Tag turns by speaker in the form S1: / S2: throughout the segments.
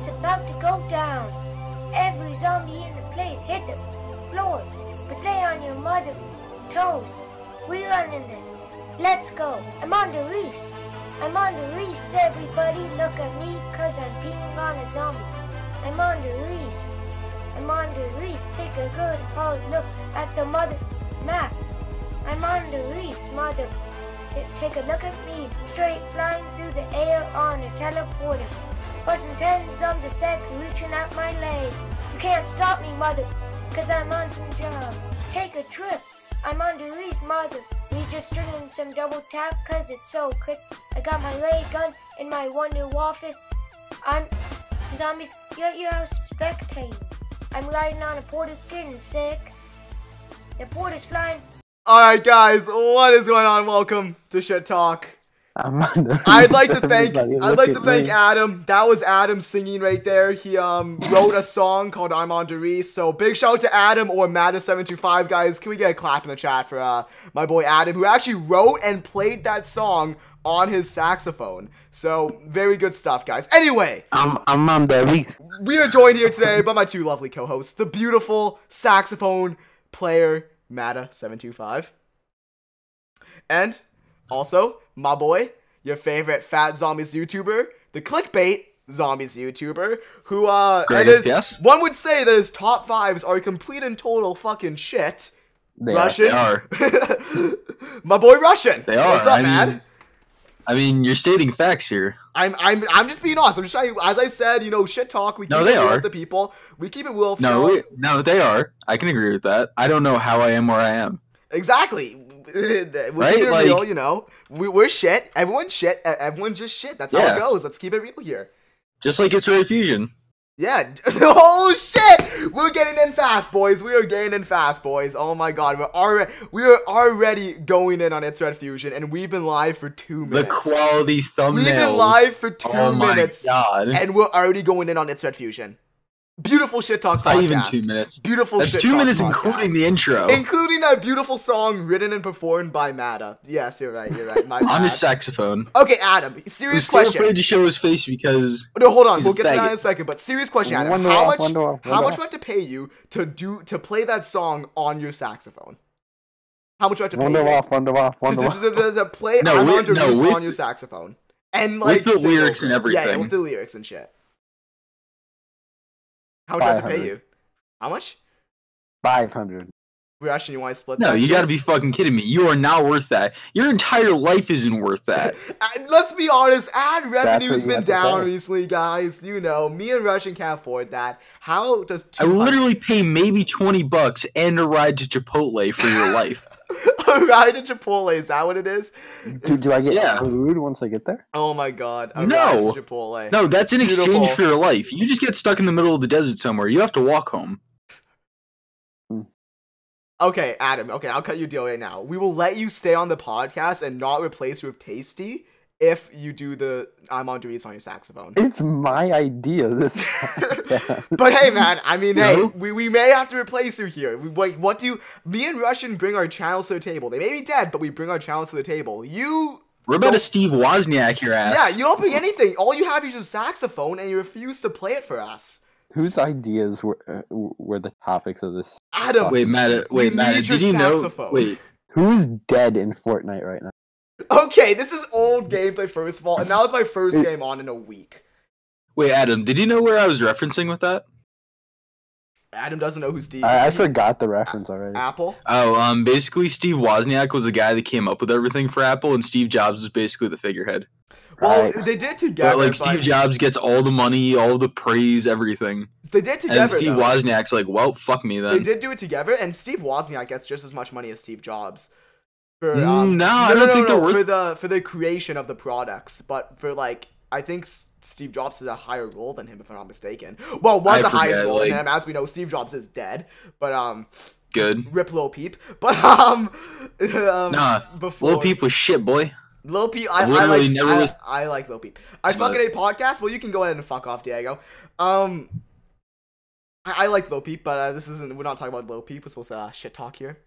S1: It's about to go down. Every zombie in the place hit the floor. But stay on your mother toes. We running this. Let's go. I'm on the Reese. I'm on the Reese, everybody. Look at me, cause I'm peeing on a zombie. I'm on the Reese. I'm on the Reese. Take a good hard look at the mother map. I'm on the Reese, mother. Take a look at me, straight flying through the air on a teleporter. Busting 10 zombies a sec, reaching out my leg. You can't stop me, mother, cause I'm on some job. Take a trip. I'm on the Reese, mother. We just stringing some double tap, cause it's so crisp. I got my ray gun and my Wonder Waffle. I'm zombies, you're spectating. I'm riding on a porter getting sick. The porter's flying.
S2: Alright guys, what is going on? Welcome to Shit Talk. I'd like to thank Adam. That was Adam singing right there. He wrote a song called I'm on Reese. So big shout out to Adam or Mada725, guys. Can we get a clap in the chat for my boy Adam, who actually wrote and played that song on his saxophone. So very good stuff, guys. Anyway,
S3: I'm on the Reese.
S2: We are joined here today by my two lovely co-hosts, the beautiful saxophone player Mada725, and also my boy, your favorite fat zombies YouTuber, the clickbait zombies YouTuber, who one would say that his top 5s are complete and total fucking shit. Russian.
S3: They are.
S2: My boy Russian.
S3: They are.
S2: What's up, man?
S3: I mean, you're stating facts here.
S2: I'm just being honest. I'm just trying to, as I said, you know, shit talk. We keep it real with the people. We keep it real.
S3: No, they are. I can agree with that. I don't know how I am where I am.
S2: Exactly. We keep it real, you know. We're shit. Everyone's shit. Everyone's just shit. That's how it goes. Let's keep it real here.
S3: Just like it's Ray Fusion.
S2: Yeah. Oh shit! We're getting in fast, boys. We are getting in fast, boys. Oh my god, we are already going in on It's Red Fusion, and we've been live for 2 minutes.
S3: The quality thumbnails.
S2: We've been live for 2 minutes,
S3: god.
S2: And we're already going in on It's Red Fusion. Beautiful shit talk podcast.
S3: Not even 2 minutes.
S2: Beautiful
S3: That's
S2: shit
S3: 2
S2: talk
S3: minutes
S2: podcast.
S3: Including the intro.
S2: Including that beautiful song written and performed by Mada. Yes, you're right. My bad.
S3: On his saxophone.
S2: Okay, Adam. Serious question.
S3: He's still afraid to show his face because.
S2: No, hold on. We'll get to that in a second. But serious question, Adam. How much do I have to pay you to play that song on your saxophone? How much do I have to pay you? To play I'm on Reese on your saxophone. And like
S3: with the lyrics and everything.
S2: Yeah, with the lyrics and shit. How much do I have to pay you? How much?
S3: 500.
S2: Russian, you want to split
S3: that?
S2: No,
S3: you gotta be fucking kidding me. You are not worth that. Your entire life isn't worth that.
S2: Let's be honest, ad revenue's been down recently, guys. You know, me and Russian can't afford that. How does
S3: I literally pay maybe $20 and a ride to Chipotle for your life.
S2: A ride to Chipotle, is that what it is?
S4: Do I get food once I get there?
S2: Oh my god,
S3: ride to
S2: Chipotle.
S3: No, that's in exchange for your life. You just get stuck in the middle of the desert somewhere. You have to walk home.
S2: Okay, Adam, I'll cut you a deal right now. We will let you stay on the podcast and not replace you with Tasty if you do the I'm on Reese on your saxophone.
S4: It's my idea, this.
S2: But hey, man, I mean, we may have to replace you here. Me and Russian bring our channels to the table. They may be dead, but we bring our channels to the table.
S3: We're about to Steve Wozniak your ass.
S2: Yeah, you don't bring anything. All you have is a saxophone, and you refuse to play it for us.
S4: Whose ideas were the topics of this?
S2: Adam,
S3: wait, Matt, did you know? Wait,
S4: who's dead in Fortnite right now?
S2: Okay, this is old gameplay, first of all, and that was my first game on in a week.
S3: Wait, Adam, did you know where I was referencing with that?
S2: Adam doesn't know who Steve.
S4: I forgot the reference already.
S2: Apple?
S3: Oh, basically Steve Wozniak was the guy that came up with everything for Apple, and Steve Jobs was basically the figurehead.
S2: Well, they did together.
S3: But, Steve Jobs gets all the money, all the praise, everything.
S2: They did together.
S3: And Steve Wozniak's like, well, fuck me then.
S2: They did do it together, and Steve Wozniak gets just as much money as Steve Jobs. For,
S3: I don't think they're worth
S2: for the creation of the products, but for I think Steve Jobs is a higher role than him, if I'm not mistaken. Well, was the highest role than him, as we know. Steve Jobs is dead, but
S3: good.
S2: Rip Lil Peep, but before
S3: Lil Peep was shit, boy.
S2: Lil Peep, I like Lil Peep. I fucking hate podcasts. Well, you can go ahead and fuck off, Diego. I like Lil Peep, but we're not talking about Lil Peep. We're supposed to shit talk here.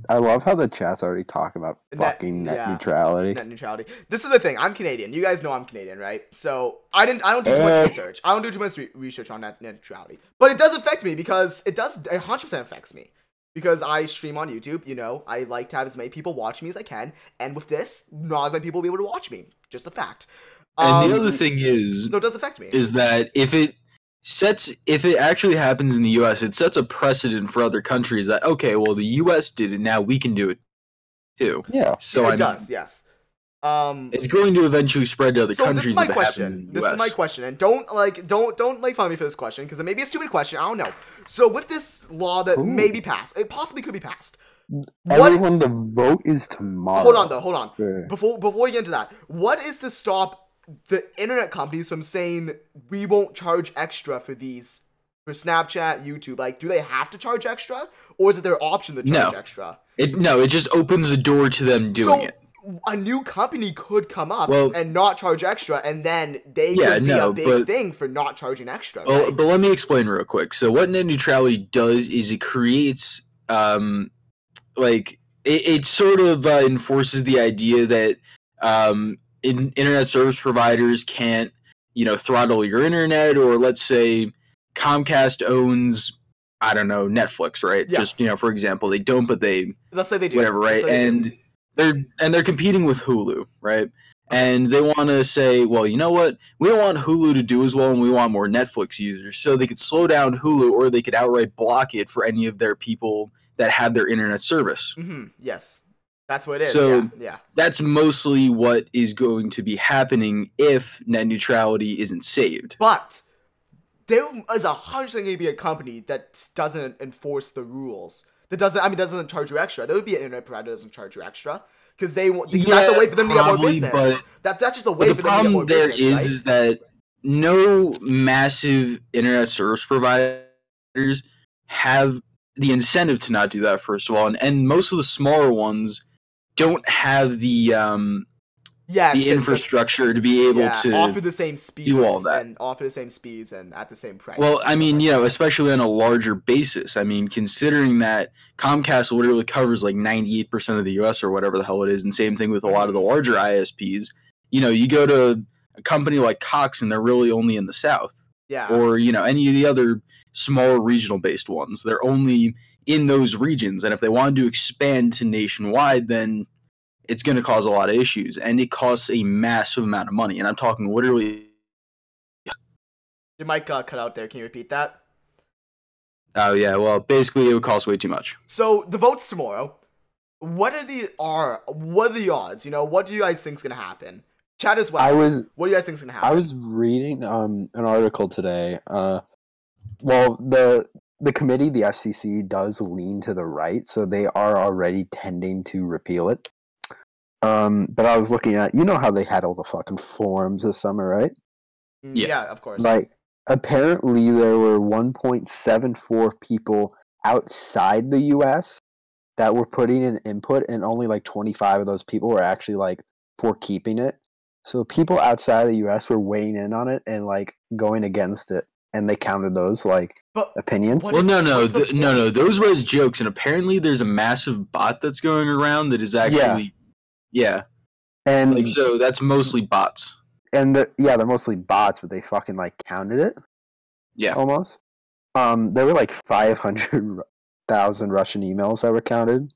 S4: I love how the chat's already talking about fucking net neutrality.
S2: Net neutrality. This is the thing. I'm Canadian. You guys know I'm Canadian, right? So I don't do too much research. I don't do too much research on net neutrality. But it does affect me because it 100% affects me. Because I stream on YouTube, you know, I like to have as many people watch me as I can. And with this, not as many people will be able to watch me. Just a fact.
S3: And the other thing is,
S2: so it does affect me.
S3: Is that if it actually happens in the U.S., it sets a precedent for other countries that, okay, well, the U.S. did it, now we can do it too.
S4: Yeah.
S3: So
S2: it does, yes.
S3: It's going to eventually spread to other countries.
S2: This is my question. This is my question, and don't make fun of me for this question because it may be a stupid question. I don't know. So with this law that may be passed, it possibly could be passed.
S4: Everyone, the vote is tomorrow.
S2: Hold on, though. Hold on.
S4: Sure.
S2: Before we get into that, what is to stop the internet companies from saying we won't charge extra for these, for Snapchat, YouTube? Like, do they have to charge extra, or is it their option to charge extra?
S3: It just opens the door to them doing it.
S2: A new company could come up and not charge extra, and then they could be a big thing for not charging extra. Right?
S3: But let me explain real quick. So what net neutrality does is it creates, it sort of enforces the idea that internet service providers can't, throttle your internet, or let's say Comcast owns, I don't know, Netflix, right? Yeah. Just, for example, they don't, but
S2: let's say they do.
S3: Whatever, right? They're competing with Hulu, right? And they want to say, well, you know what? We don't want Hulu to do as well, and we want more Netflix users. So they could slow down Hulu, or they could outright block it for any of their people that have their internet service.
S2: Mm-hmm. Yes, that's what it is.
S3: So that's mostly what is going to be happening if net neutrality isn't saved.
S2: But there is 100% going to be a company that doesn't enforce the rules. That doesn't charge you extra. There would be an internet provider that doesn't charge you extra because that's a way for them to get more business. That's just a way for them to get more business. The problem there is
S3: that no massive internet service providers have the incentive to not do that, first of all, and most of the smaller ones don't have the infrastructure to be able to
S2: offer the same speeds
S3: do all that.
S2: And offer the same speeds and at the same price.
S3: Well, I mean, especially on a larger basis. I mean, considering that Comcast literally covers like 98% of the US or whatever the hell it is, and same thing with a lot of the larger ISPs. You go to a company like Cox and they're really only in the South.
S2: Yeah.
S3: Or, any of the other smaller regional based ones. They're only in those regions. And if they want to expand to nationwide, then it's going to cause a lot of issues, and it costs a massive amount of money. And I'm talking literally.
S2: Your mic got cut out there. Can you repeat that?
S3: Oh yeah. Well, basically, it would cost way too much.
S2: So the vote's tomorrow. What are the odds? What do you guys think is going to happen? Chat as well. What do you guys think is going to happen?
S4: I was reading an article today. Well, the committee, the FCC, does lean to the right, so they are already tending to repeal it. But I was looking at, how they had all the fucking forums this summer, right?
S2: Yeah, of course.
S4: Like, apparently there were 1.74 people outside the US that were putting in input, and only like 25 of those people were actually like for keeping it. So people outside the US were weighing in on it and like going against it, and they counted those like opinions.
S3: Well, no, those were as jokes, and apparently there's a massive bot that's going around that is actually. Yeah, and so that's mostly bots.
S4: And they're mostly bots, but they fucking like counted it.
S3: Yeah,
S4: almost. There were like 500,000 Russian emails that were counted.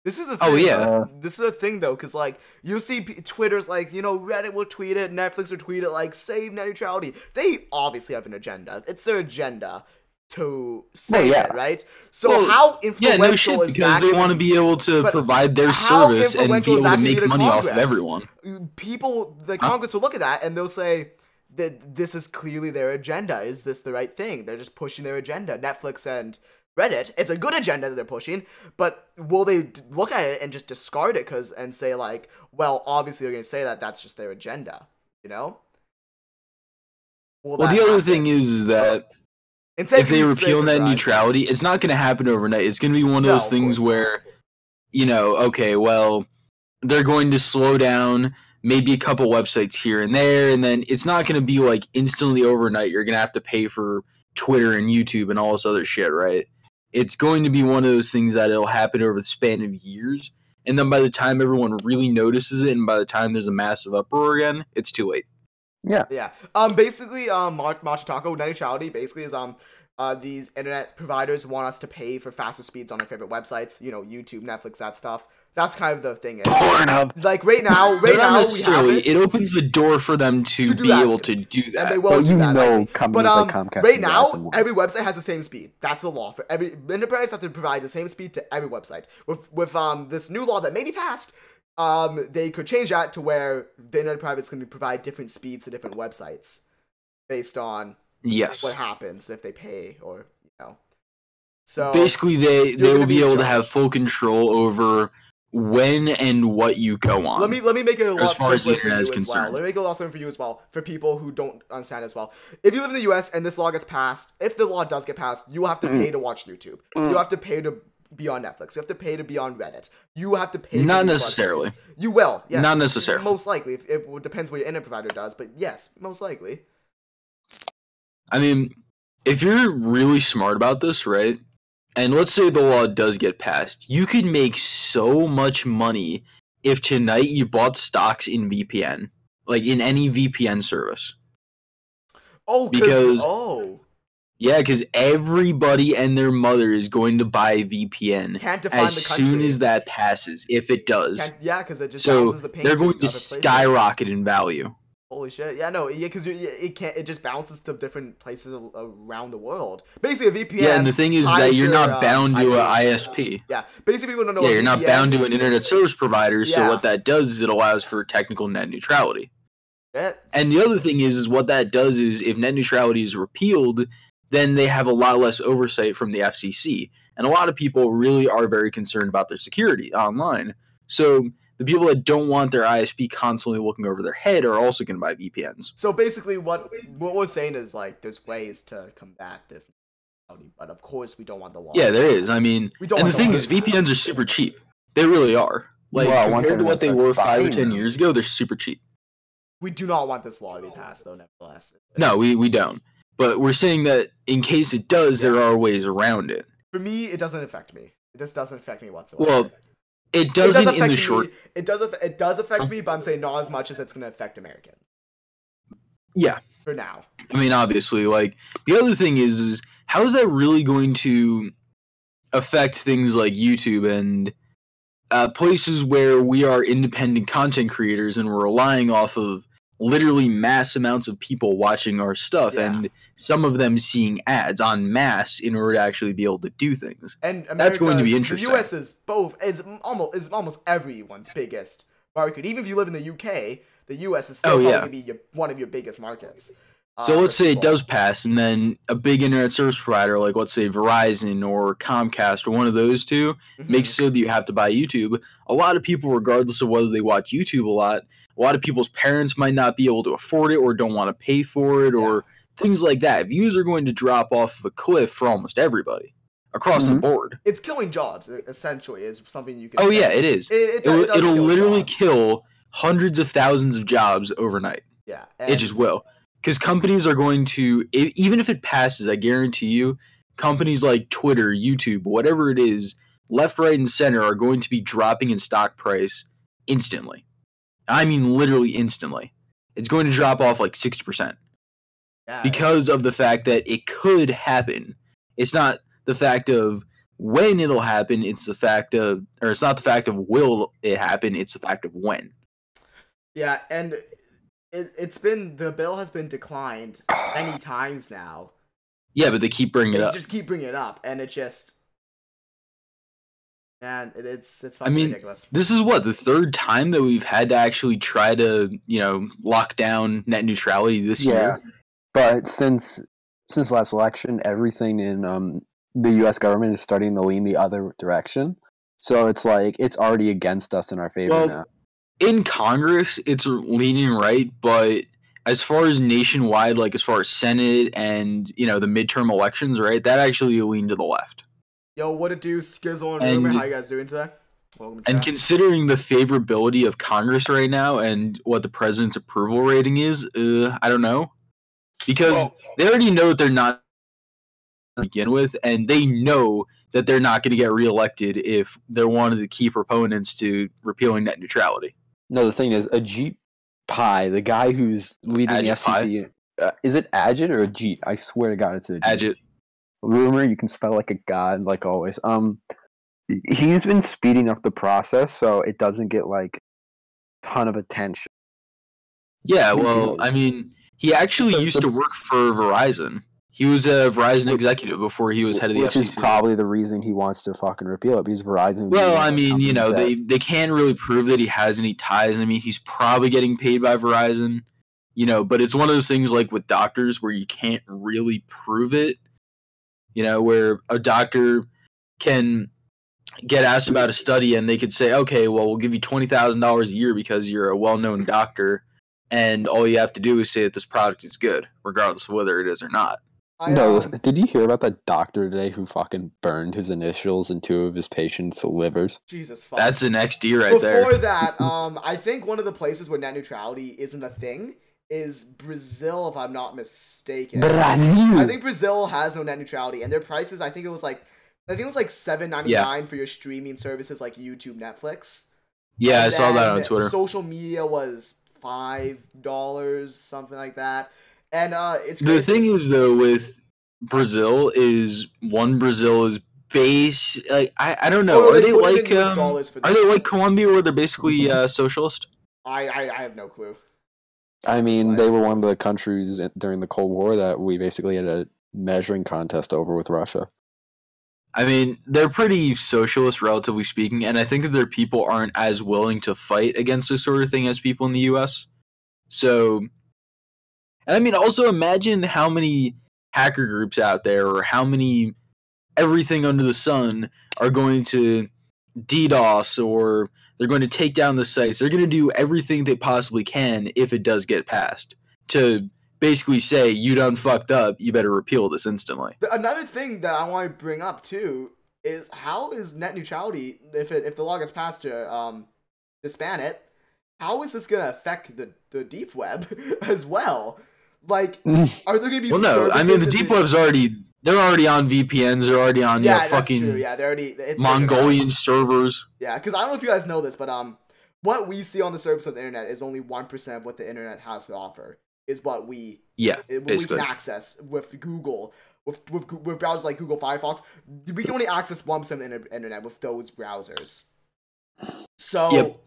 S2: This is the thing. Oh yeah, this is a thing though, because like you see Twitter's like Reddit will tweet it, Netflix will tweet it like save net neutrality. They obviously have an agenda. It's their agenda to say it, right? So how influential is
S3: because
S2: that?
S3: They want to be able to provide their service and be able to make money off of everyone.
S2: People, the Congress will look at that and they'll say that this is clearly their agenda. Is this the right thing? They're just pushing their agenda. Netflix and Reddit, it's a good agenda that they're pushing, but will they look at it and just discard it and say like, well, obviously they're going to say that that's just their agenda, Well,
S3: the other thing is that if they repeal net neutrality, it's not going to happen overnight. It's going to be one of those things where, okay, well, they're going to slow down maybe a couple websites here and there, and then it's not going to be like instantly overnight. You're going to have to pay for Twitter and YouTube and all this other shit, right? It's going to be one of those things that it'll happen over the span of years, and then by the time everyone really notices it, and by the time there's a massive uproar again, it's too late.
S2: Yeah. Basically, Macho Taco, net neutrality basically is these internet providers want us to pay for faster speeds on their favorite websites. You know, YouTube, Netflix, that stuff. That's kind of the thing. Like right now we have it.
S3: It opens the door for them to be able to do that.
S2: And they will do that.
S4: But like Comcast
S2: right now, every website has the same speed. That's the law for every enterprise have to provide the same speed to every website. With this new law that may be passed, they could change that to where the internet providers can provide different speeds to different websites based on what happens if they pay or So
S3: basically, they will be able to have full control over when and what you go on.
S2: Let me make it a lot simpler for you as well. Let me make it a lot simpler for you as well, for people who don't understand as well. If you live in the US and this law gets passed, if the law does get passed, you have to pay to watch YouTube. You have to pay to be on Netflix. You have to pay to be on Reddit. You have to pay.
S3: Not necessarily.
S2: You will. Yes.
S3: Not necessarily.
S2: Most likely. It depends what your internet provider does, but yes, most likely.
S3: I mean, if you're really smart about this, right? And let's say the law does get passed, you could make so much money if tonight you bought stocks in VPN, like in any VPN service. Because everybody and their mother is going to buy VPN as soon as that passes, if it does.
S2: Because it just bounces the pain.
S3: They're going to skyrocket in value.
S2: Holy shit! Yeah, no, because it can't. It just bounces to different places around the world. Basically, a VPN.
S3: Yeah, and the thing is that you're not bound to an ISP.
S2: Yeah, basically, people don't know.
S3: Yeah, you're not bound to an internet service provider. So what that does is it allows for technical net neutrality. And the other thing is what that does is if net neutrality is repealed, then they have a lot less oversight from the FCC, and a lot of people really are very concerned about their security online. So the people that don't want their ISP constantly looking over their head are also going to buy VPNs.
S2: So basically, what we're saying is like there's ways to combat this, but of course we don't want the law.
S3: Yeah, there is. I mean, and the thing is, VPNs are super cheap. They really are. Like compared to what they were 5 or 10 years ago, they're super cheap.
S2: We do not want this law to be passed, though. Nevertheless,
S3: no, we don't. But we're saying that in case it does, there are ways around it.
S2: For me, it doesn't affect me. This doesn't affect me whatsoever.
S3: Well, it doesn't in the short.
S2: It does affect me, but I'm saying not as much as it's going to affect Americans.
S3: Yeah.
S2: For now.
S3: I mean, obviously, like the other thing is how is that really going to affect things like YouTube and places where we are independent content creators and we're relying off of literally mass amounts of people watching our stuff and some of them seeing ads en masse in order to actually be able to do things.
S2: And
S3: that's going to be interesting.
S2: The US is almost everyone's biggest market. Even if you live in the UK, the US is still going to be one of your biggest markets.
S3: So let's say it does pass, and then a big internet service provider, like let's say Verizon or Comcast or one of those two, makes so that you have to buy YouTube. A lot of people, regardless of whether they watch YouTube a lot of people's parents might not be able to afford it or don't want to pay for it or things like that. Views are going to drop off of a cliff for almost everybody across the board.
S2: It's killing jobs, essentially, is something you can
S3: say.
S2: Yeah,
S3: it is. It'll literally kill hundreds of thousands of jobs overnight.
S2: Yeah.
S3: It just will. Because companies are going to, even if it passes, I guarantee you, companies like Twitter, YouTube, whatever it is, left, right, and center are going to be dropping in stock price instantly. I mean, literally instantly. It's going to drop off like 60%. Yeah, because of the fact that it could happen. It's not the fact of when it'll happen, it's the fact of, or it's not the fact of will it happen, it's the fact of when.
S2: Yeah, and the bill has been declined many times now.
S3: Yeah, but they keep bringing it up.
S2: They just keep bringing it up, and it just... Man, it's fucking ridiculous.
S3: This is the third time that we've had to actually try to, lock down net neutrality this year.
S4: Yeah, but since last election, everything in the U.S. government is starting to lean the other direction. So it's like it's already against us in our favor now.
S3: In Congress, it's leaning right, but as far as nationwide, like as far as Senate and the midterm elections, right, that actually leaned to the left.
S2: Yo, what it do, Skizzle and Rumor? How you guys doing today?
S3: Welcome to chat. Considering the favorability of Congress right now and what the president's approval rating is, I don't know. Because they already know that they're not begin with, and they know that they're not going to get reelected if they're one of the key proponents to repealing net neutrality.
S4: No, the thing is, Ajit Pai, the guy who's leading the FCC, is it Ajit or Ajit? I swear to God, it's Ajit.
S3: Ajit.
S4: Rumor, you can spell like a god, like always. He's been speeding up the process so it doesn't get like a ton of attention.
S3: Yeah, well, I mean, he actually used to work for Verizon. He was a Verizon executive before he was head of the FCC.
S4: Which is probably the reason he wants to fucking repeal it, because Verizon...
S3: Well, I mean, you know, they can't really prove that he has any ties. I mean, he's probably getting paid by Verizon, you know, but it's one of those things like with doctors where you can't really prove it, you know, where a doctor can get asked about a study and they could say, okay, well, we'll give you $20,000 a year because you're a well-known doctor, and all you have to do is say that this product is good, regardless of whether it is or not.
S4: Did you hear about that doctor today who fucking burned his initials in 2 of his patients' livers?
S2: Jesus fuck.
S3: That's an XD right there.
S2: Before that, I think one of the places where net neutrality isn't a thing is Brazil, if I'm not mistaken.
S4: Brazil!
S2: I think Brazil has no net neutrality, and their prices, I think it was like $7.99 for your streaming services like YouTube, Netflix.
S3: Yeah,
S2: And
S3: I saw that on
S2: then
S3: Twitter.
S2: Social media was $5, something like that. And it's crazy.
S3: The thing is, though, with Brazil is Brazil is base. Like I don't know. Are they like Colombia, where they're basically socialist?
S2: I have no clue.
S4: I mean, they were one of the countries during the Cold War that we basically had a measuring contest over with Russia.
S3: I mean, they're pretty socialist, relatively speaking, and I think that their people aren't as willing to fight against this sort of thing as people in the U.S. So, and I mean, also imagine how many hacker groups out there, or how many everything under the sun are going to DDoS, or they're going to take down the sites. They're going to do everything they possibly can if it does get passed to basically say, you done fucked up, you better repeal this instantly.
S2: Another thing that I want to bring up too is, how is net neutrality, if the law gets passed to disband it, how is this gonna affect the deep web as well? Like, are there gonna be
S3: no, I mean, the deep web's they're already on VPNs, they're already on fucking
S2: true. Yeah, they're already
S3: Mongolian servers.
S2: Yeah, because I don't know if you guys know this, but what we see on the surface of the internet is only 1% of what the internet has to offer. Is what we can access with Google, with browsers like Google Firefox. We can only access 1% of the internet with those browsers. So,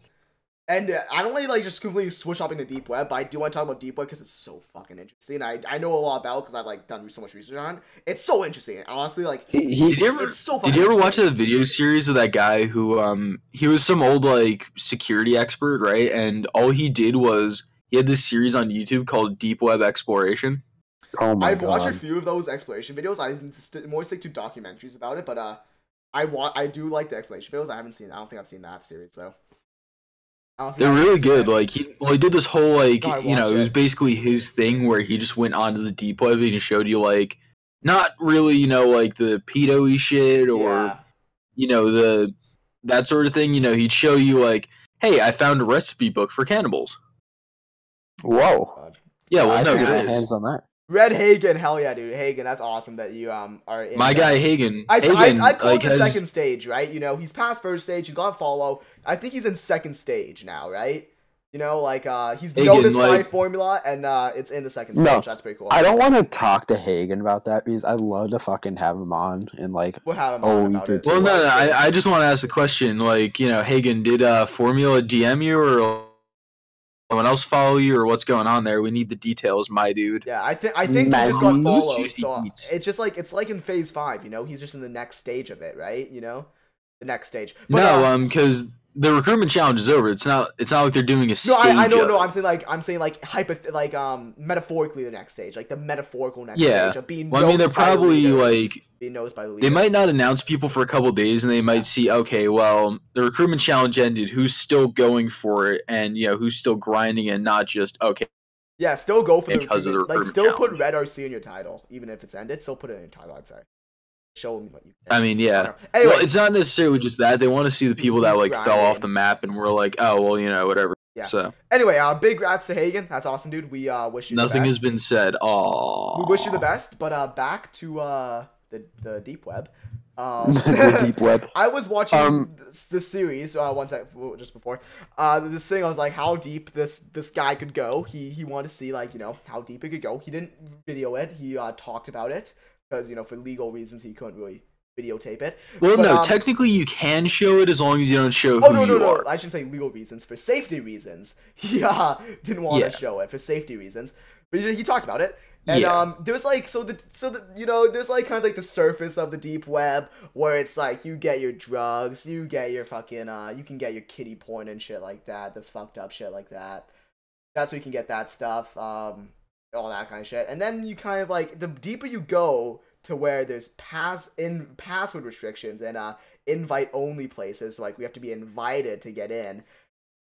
S2: and I don't want to like just completely switch up into deep web, but I do want to talk about deep web because it's so fucking interesting. I know a lot about it because I've like done so much research on it. It's so interesting, honestly. Like, it's so fucking.
S3: Did you ever watch a video series of that guy who he was some old like security expert, right? And all he did was, he had this series on YouTube called Deep Web Exploration.
S4: Oh my God.
S2: I've watched a few of those exploration videos. I more stick to documentaries about it, but I do like the explanation videos. I don't think I've seen that series though.
S3: They're really good. Like he did this whole like it was basically his thing where he just went onto the deep web and he showed you like not really like the pedo-y shit or that sort of thing. He'd show you like, hey, I found a recipe book for cannibals.
S4: Whoa.
S3: Yeah, well, no,
S4: get my hands on that.
S2: Red Hagen, hell yeah, dude. Hagen, that's awesome that you are in
S3: my guy Hagen.
S2: I call it the second stage, right? He's past first stage, he's gone follow. I think he's in second stage now, right? He's Hagen, noticed my formula, and it's in the second stage. That's pretty cool.
S4: I don't want to talk to Hagen about that because I'd love to fucking have him on and like.
S2: We'll have him on about it.
S3: Well, no, I just want to ask a question. Like, Hagen, did formula DM you or someone else follow you, or what's going on there? We need the details, my dude.
S2: Yeah, I think he just got followed. So it's just like it's like in phase 5. He's just in the next stage of it, right? The next stage. But,
S3: because the recruitment challenge is over. It's not like they're doing a stage.
S2: No, I don't know. I'm saying metaphorically the next stage, like the metaphorical next stage of being.
S3: Well, I mean, they're probably like
S2: being noticed by the leader.
S3: They might not announce people for a couple days, and they might see, okay, well, the recruitment challenge ended. Who's still going for it, and who's still grinding, and not just okay.
S2: Yeah, still go for
S3: because of the recruitment
S2: still
S3: challenge.
S2: Put Red RC in your title, even if it's ended. Still put it in your title, I'd say. Show me what you can.
S3: I mean, yeah.
S2: Anyway,
S3: well, it's not necessarily just that. They want to see the people that like fell off the map, and we're like, oh well, whatever.
S2: Yeah.
S3: So
S2: anyway, big rats to Hagen. That's awesome, dude. We wish you
S3: nothing
S2: the
S3: has
S2: best.
S3: been said. Aww.
S2: We wish you the best, but back to the deep web.
S4: The deep web.
S2: I was watching this series just before this thing. I was like, how deep this guy could go. He wanted to see, like, you know, how deep it could go. He didn't video it. He talked about it because, you know, for legal reasons he couldn't really videotape it.
S3: Well, but, no, technically you can show it as long as you don't show who you are.
S2: I shouldn't say legal reasons. For safety reasons, he didn't want to show it for safety reasons. But he talked about it. And there's like you know, there's like kind of like the surface of the deep web where it's like you get your drugs, you get your fucking you can get your kiddie porn and shit like that, the fucked up shit like that. That's where you can get that stuff, all that kind of shit. And then you kind of like, the deeper you go to where there's password restrictions and invite only places, so like we have to be invited to get in.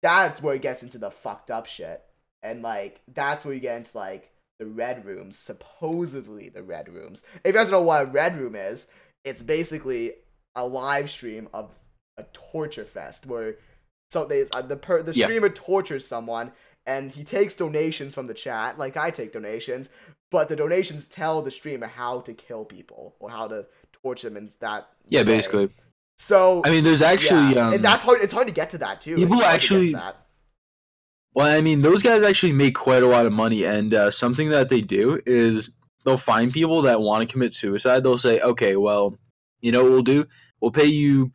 S2: That's where it gets into the fucked up shit. And like that's where you get into like the red rooms, supposedly the red rooms. If you guys don't know what a red room is, it's basically a live stream of a torture fest where the streamer tortures someone and he takes donations from the chat, like I take donations, but the donations tell the streamer how to kill people or how to torture them in that way.
S3: Basically.
S2: So
S3: I mean, there's actually
S2: and that's hard. It's hard to get to that too.
S3: People actually. Well, I mean, those guys actually make quite a lot of money, and something that they do is they'll find people that want to commit suicide. They'll say, okay, well, you know what we'll do? We'll pay you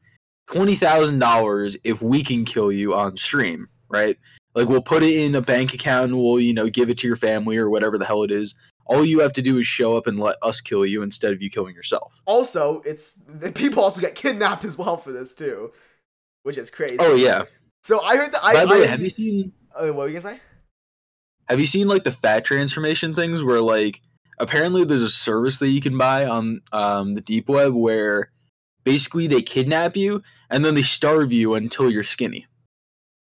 S3: $20,000 if we can kill you on stream, right? Like, we'll put it in a bank account, and we'll, you know, give it to your family or whatever the hell it is. All you have to do is show up and let us kill you instead of you killing yourself.
S2: Also, people also get kidnapped as well for this, too, which is crazy.
S3: Oh, yeah.
S2: So I heard that...
S3: By the way, have you seen...
S2: what were you gonna say?
S3: Have you seen like the fat transformation things where like apparently there's a service that you can buy on the deep web where basically they kidnap you and then they starve you until you're skinny.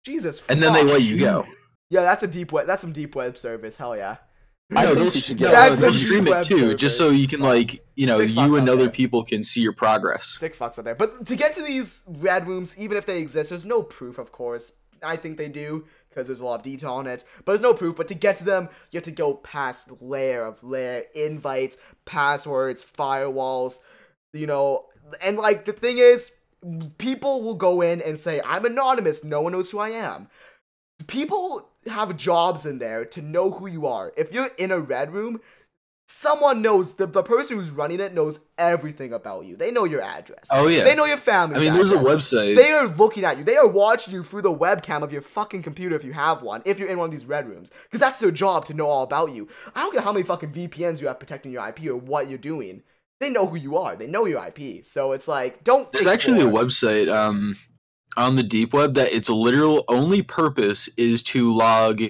S2: Jesus.
S3: And then they let you go.
S2: Yeah, that's a deep web. That's some deep web service. Hell yeah.
S3: I know they'll stream it too, service. Just so you can like, you know, you and other people can see your progress.
S2: Sick fucks out there. But to get to these red rooms, even if they exist, there's no proof, of course. I think they do, because there's a lot of detail on it, but there's no proof. But to get to them, you have to go past layer, invites, passwords, firewalls, you know. And like the thing is, people will go in and say, I'm anonymous, no one knows who I am. People have jobs in there to know who you are. If you're in a red room, someone knows, the person who's running it knows everything about you. They know your address.
S3: Oh, yeah.
S2: They know your family's address.
S3: There's a website.
S2: They are looking at you. They are watching you through the webcam of your fucking computer if you have one, if you're in one of these red rooms. Because that's their job, to know all about you. I don't care how many fucking VPNs you have protecting your IP or what you're doing. They know who you are. They know your IP. So it's like, don't
S3: There's actually a website on the deep web that its literal only purpose is to log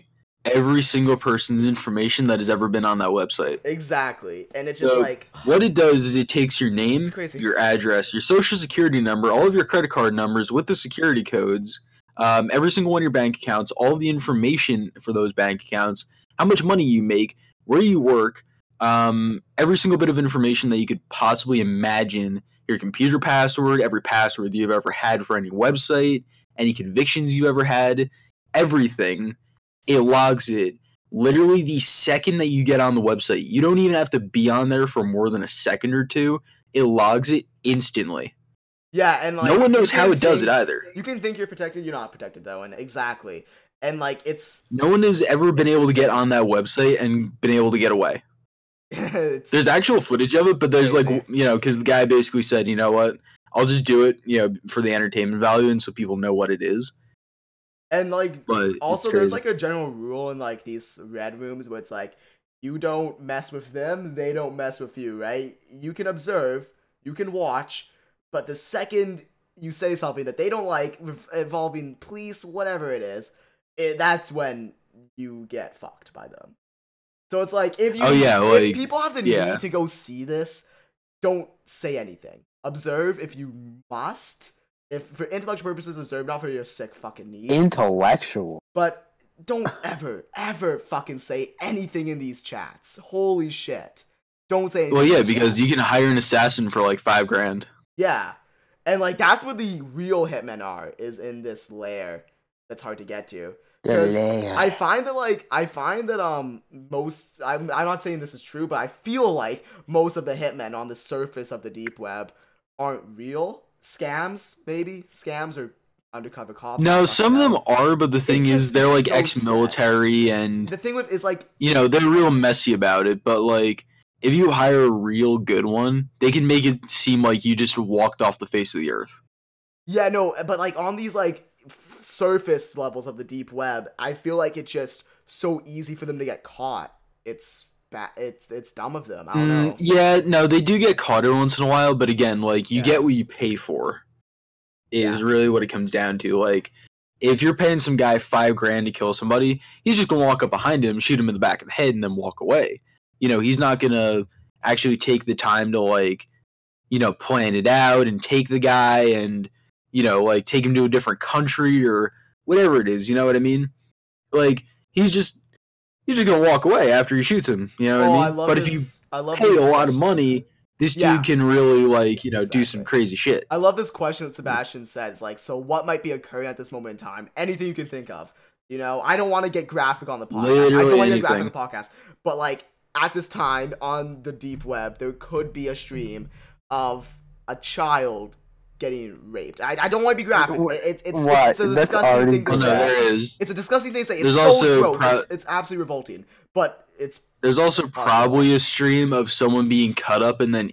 S3: every single person's information that has ever been on that website.
S2: Exactly. And it's just like...
S3: What it does is it takes your name, your address, your social security number, all of your credit card numbers with the security codes, every single one of your bank accounts, all of the information for those bank accounts, how much money you make, where you work, every single bit of information that you could possibly imagine, your computer password, every password that you've ever had for any website, any convictions you've ever had, everything. It logs it literally the second that you get on the website. You don't even have to be on there for more than a second or two. It logs it instantly.
S2: Yeah, and like,
S3: no one knows how it does it either.
S2: You can think you're protected, you're not protected though, and exactly. And like, it's...
S3: No one has ever been able to get on that website and been able to get away. There's actual footage of it, but there's like, you know, because the guy basically said, you know what, I'll just do it, you know, for the entertainment value and so people know what it is.
S2: And like, but also there's like a general rule in like these red rooms where it's like, you don't mess with them, they don't mess with you, right? You can observe, you can watch, but the second you say something that they don't like, involving police, whatever it is, that's when you get fucked by them. So it's like, if people have the need to go see this, don't say anything. Observe if you must. If for intellectual purposes, observe, not for your sick fucking needs.
S4: Intellectual.
S2: But don't ever fucking say anything in these chats. Holy shit. Don't say anything.
S3: Well, yeah, because you can hire an assassin for like $5,000.
S2: Yeah. And like, that's what the real hitmen are, is in this lair that's hard to get to. Because I find that most I'm not saying this is true, but I feel like most of the hitmen on the surface of the deep web aren't real. Scams, maybe scams or undercover cops.
S3: No, some of them are, but the thing is, they're like ex-military, and
S2: the thing with is like,
S3: you know, they're real messy about it. But like, if you hire a real good one, they can make it seem like you just walked off the face of the earth.
S2: Yeah, no, but like on these like surface levels of the deep web, I feel like it's just so easy for them to get caught. It's dumb of them. I don't know.
S3: Yeah, no, they do get caught every once in a while, but again, like you get what you pay for. Is really what it comes down to. Like, if you're paying some guy $5,000 to kill somebody, he's just gonna walk up behind him, shoot him in the back of the head, and then walk away. You know, he's not gonna actually take the time to like, you know, plan it out and take the guy and, you know, like take him to a different country or whatever it is. You know what I mean? Like, he's just gonna walk away after he shoots him. You know what I mean? But if you pay a lot of money, this dude can really, like, you know, do some crazy shit.
S2: I love this question that Sebastian says, like, so what might be occurring at this moment in time? Anything you can think of. You know, I don't want to get graphic on the podcast.
S3: Literally
S2: I don't want to
S3: anything.
S2: get graphic on the podcast. But, like, at this time, on the deep web, there could be a stream of a child getting raped. I don't want to be graphic. It's a disgusting thing to say.
S3: There is.
S2: It's a disgusting thing to say. It's so gross. It's absolutely revolting. But
S3: there's also probably a stream of someone being cut up and then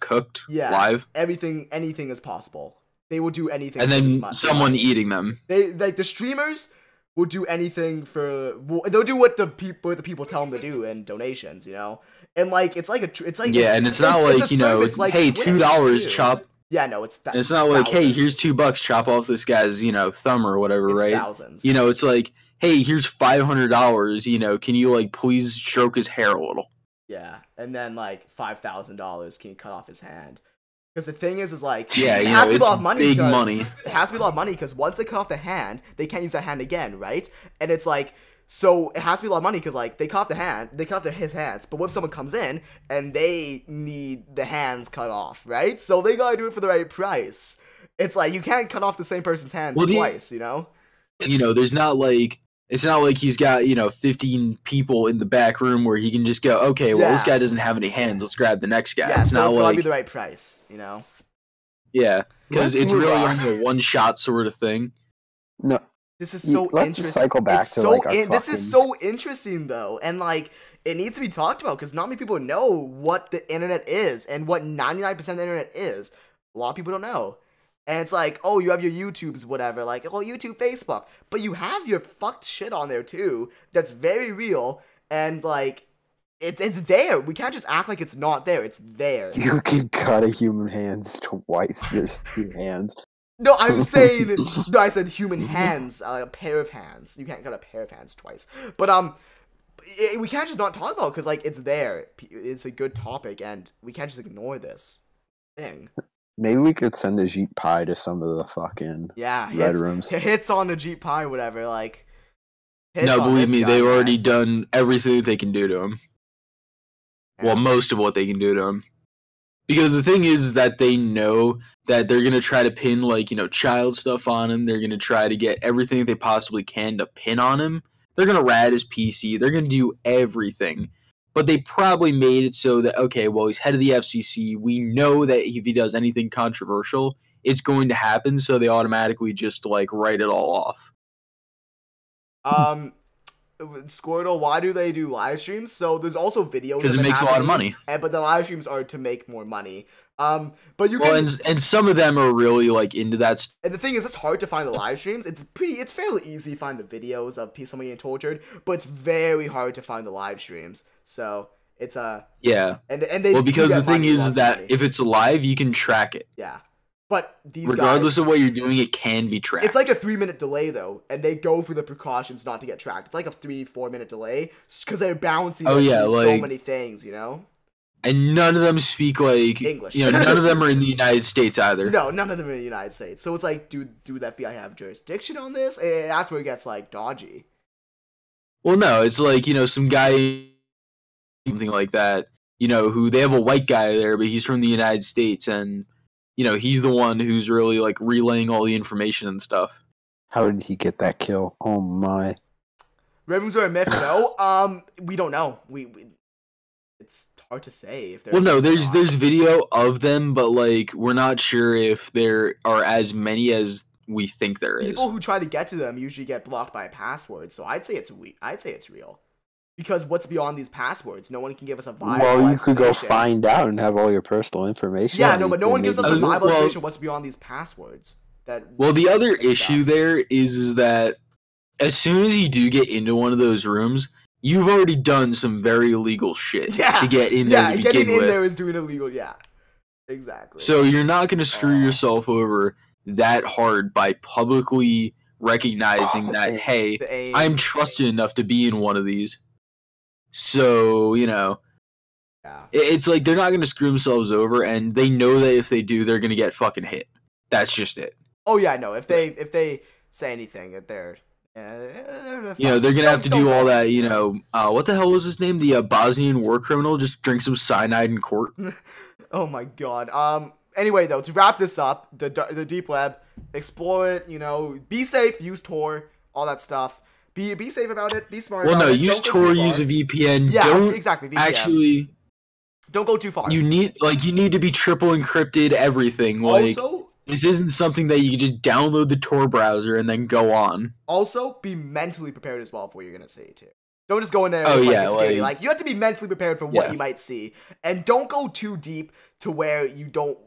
S3: cooked live.
S2: Anything is possible. They will do anything.
S3: And then someone eating them.
S2: They like the streamers will do anything for. They'll do what the people tell them to do and donations. You know, and like it's not
S3: like, you know, like hey, $2 chop.
S2: Yeah, no,
S3: it's not like, hey, here's $2, chop off this guy's, you know, thumb or whatever, right?
S2: Thousands.
S3: You know, it's like, hey, here's $500, you know, can you, like, please stroke his hair a little?
S2: Yeah, and then, like, $5,000, can you cut off his hand? Because the thing is like,
S3: yeah,
S2: it has to be a lot of
S3: money.
S2: It has to be a lot of money, because once they cut off the hand, they can't use that hand again, right? And it's like, so it has to be a lot of money, because, like, they cut off his hands, but what if someone comes in, and they need the hands cut off, right? So they gotta do it for the right price. It's like, you can't cut off the same person's hands twice, you know?
S3: You know, it's not like he's got, you know, 15 people in the back room where he can just go, okay, well, this guy doesn't have any hands, let's grab the next guy.
S2: Yeah,
S3: it's
S2: not gotta be the right price, you know?
S3: Yeah, because it's really only a one-shot sort of thing.
S4: No.
S2: This is so interesting.
S4: Just cycle back to like
S2: this is so interesting though, and like it needs to be talked about because not many people know what the internet is and what 99% of the internet is. A lot of people don't know, and it's like, oh, you have your YouTubes, whatever, like, oh, YouTube, Facebook, but you have your fucked shit on there too. That's very real, and like it's there. We can't just act like it's not there. It's there.
S4: You can cut a human hands twice. There's 2 hands.
S2: No, I'm saying. No, I said human hands, a pair of hands. You can't cut a pair of hands twice. But we can't just not talk about it because like it's there. It's a good topic, and we can't just ignore this thing.
S4: Maybe we could send a Jeep Pie to some of the fucking red rooms.
S2: Hits on a Jeep Pie, whatever. Like,
S3: no, believe me, they've already done everything they can do to him. Yeah. Well, most of what they can do to him. Because the thing is that they know that they're going to try to pin, like, you know, child stuff on him. They're going to try to get everything they possibly can to pin on him. They're going to rat his PC. They're going to do everything. But they probably made it so that, okay, well, he's head of the FCC. We know that if he does anything controversial, it's going to happen. So they automatically just, like, write it all off.
S2: Squirtle, why do they do live streams? So there's also videos
S3: because it makes a lot of money,
S2: but the live streams are to make more money. But you can,
S3: and some of them are really like into that.
S2: And the thing is, it's hard to find the live streams. It's fairly easy to find the videos of somebody getting tortured, but it's very hard to find the live streams. So it's
S3: yeah,
S2: and they
S3: because the thing is that if it's live, you can track it.
S2: Yeah. But these
S3: regardless
S2: guys,
S3: of what you're doing, it can be tracked.
S2: It's like a 3-minute delay, though, and they go through the precautions not to get tracked. It's like a 3-4 minute delay because they're bouncing so many things, you know?
S3: And none of them speak, like,
S2: English.
S3: You know, none of them are in the United States either.
S2: No, none of them are in the United States. So it's like, do the FBI have jurisdiction on this? And that's where it gets, like, dodgy.
S3: Well, no, it's like, you know, some guy, something like that, you know, who they have a white guy there, but he's from the United States, and you know, he's the one who's really, like, relaying all the information and stuff.
S4: How did he get that kill? Oh, my.
S2: Red rooms are a myth. No, we don't know. We it's hard to say if they're.
S3: Well, no, there's video of them, but like we're not sure if there are as many as we think there is.
S2: People who try to get to them usually get blocked by a password, so I'd say it's real. Because what's beyond these passwords? No one can give us a viable
S4: Well, you could go find out and have all your personal information.
S2: Yeah, no, but no one gives us a viable explanation what's beyond these passwords.
S3: Well, the other issue there is that as soon as you do get into one of those rooms, you've already done some very illegal shit to get in there to begin with. Yeah, getting in there
S2: is doing illegal, yeah. Exactly.
S3: So you're not going to screw yourself over that hard by publicly recognizing that, hey, I'm trusted enough to be in one of these. So, you know, it's like they're not going to screw themselves over, and they know that if they do, they're going to get fucking hit. That's just it.
S2: Oh, yeah, no, if they say anything, that they're
S3: you know, they're going to have to do all that, you know, what the hell was his name? The Bosnian war criminal just drink some cyanide in court.
S2: Oh, my God. Anyway, though, to wrap this up, the deep web, explore it, you know, be safe, use Tor, all that stuff. Be safe about it. Be smart about it.
S3: Well, no, use Tor, use a VPN.
S2: Yeah,
S3: don't
S2: exactly. VPN.
S3: Actually,
S2: don't go too far.
S3: You need to be triple encrypted everything. Like,
S2: also,
S3: this isn't something that you can just download the Tor browser and then go on.
S2: Also, be mentally prepared as well for what you're gonna see too. Don't just go in there and security. Like, you have to be mentally prepared for what you might see, and don't go too deep to where you don't